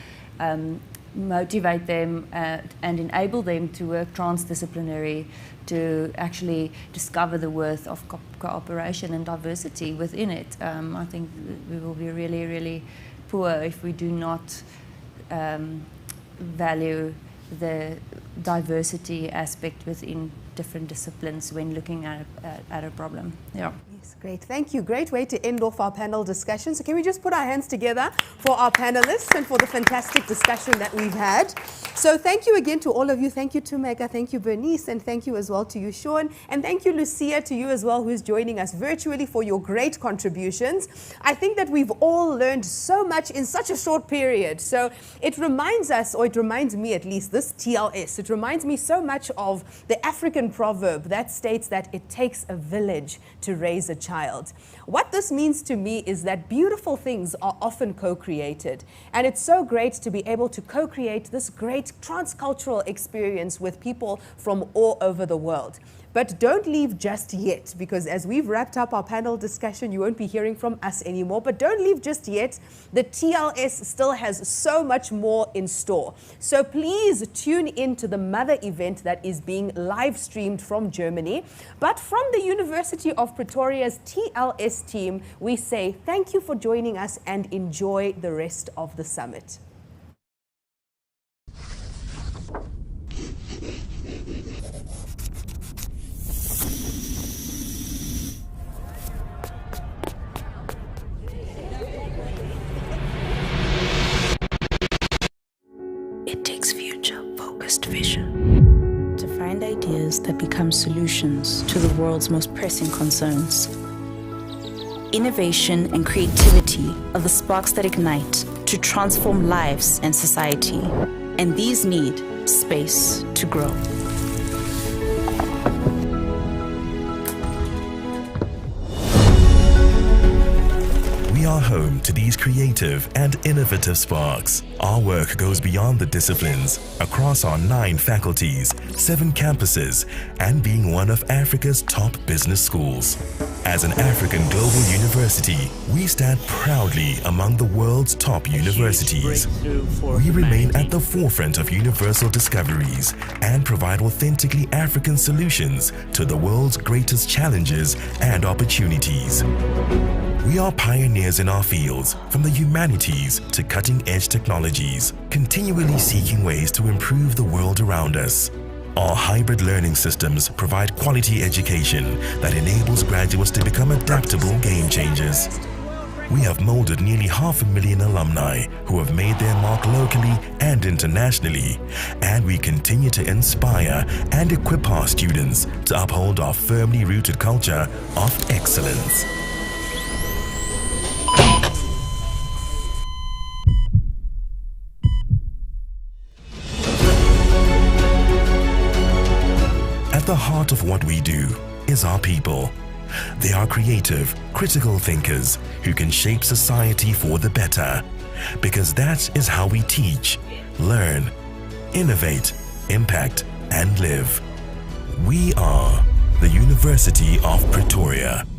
motivate them and enable them to work transdisciplinary, to actually discover the worth of cooperation and diversity within it. I think we will be really, really poor if we do not value the diversity aspect within different disciplines when looking at a problem. Yeah. Yes, great. Thank you. Great way to end off our panel discussion. So can we just put our hands together for our panelists and for the fantastic discussion that we've had. So thank you again to all of you. Thank you to Mega. Thank you, Bernice. And thank you as well to you, Sean. And thank you, Lucia, to you as well, who's joining us virtually, for your great contributions. I think that we've all learned so much in such a short period. So it reminds us, or it reminds me at least, this TLS, it reminds me so much of the African proverb that states that it takes a village to raise a child. What this means to me is that beautiful things are often co-created, and it's so great to be able to co-create this great transcultural experience with people from all over the world. But don't leave just yet, because as we've wrapped up our panel discussion, you won't be hearing from us anymore. But don't leave just yet. The TLS still has so much more in store. So please tune in to the mother event that is being live streamed from Germany. But from the University of Pretoria's TLS team, we say thank you for joining us and enjoy the rest of the summit. It takes future-focused vision to find ideas that become solutions to the world's most pressing concerns. Innovation and creativity are the sparks that ignite to transform lives and society, and these need space to grow. We are home to these creative and innovative sparks. Our work goes beyond the disciplines, across our 9 faculties, 7 campuses, and being one of Africa's top business schools. As an African global university, we stand proudly among the world's top universities. We remain at the forefront of universal discoveries and provide authentically African solutions to the world's greatest challenges and opportunities. We are pioneers in our fields, from the humanities to cutting-edge technologies, continually seeking ways to improve the world around us. Our hybrid learning systems provide quality education that enables graduates to become adaptable game changers. We have molded nearly 500,000 alumni who have made their mark locally and internationally, and we continue to inspire and equip our students to uphold our firmly rooted culture of excellence. At the heart of what we do is our people. They are creative, critical thinkers who can shape society for the better, because that is how we teach, learn, innovate, impact, and live. We are the University of Pretoria.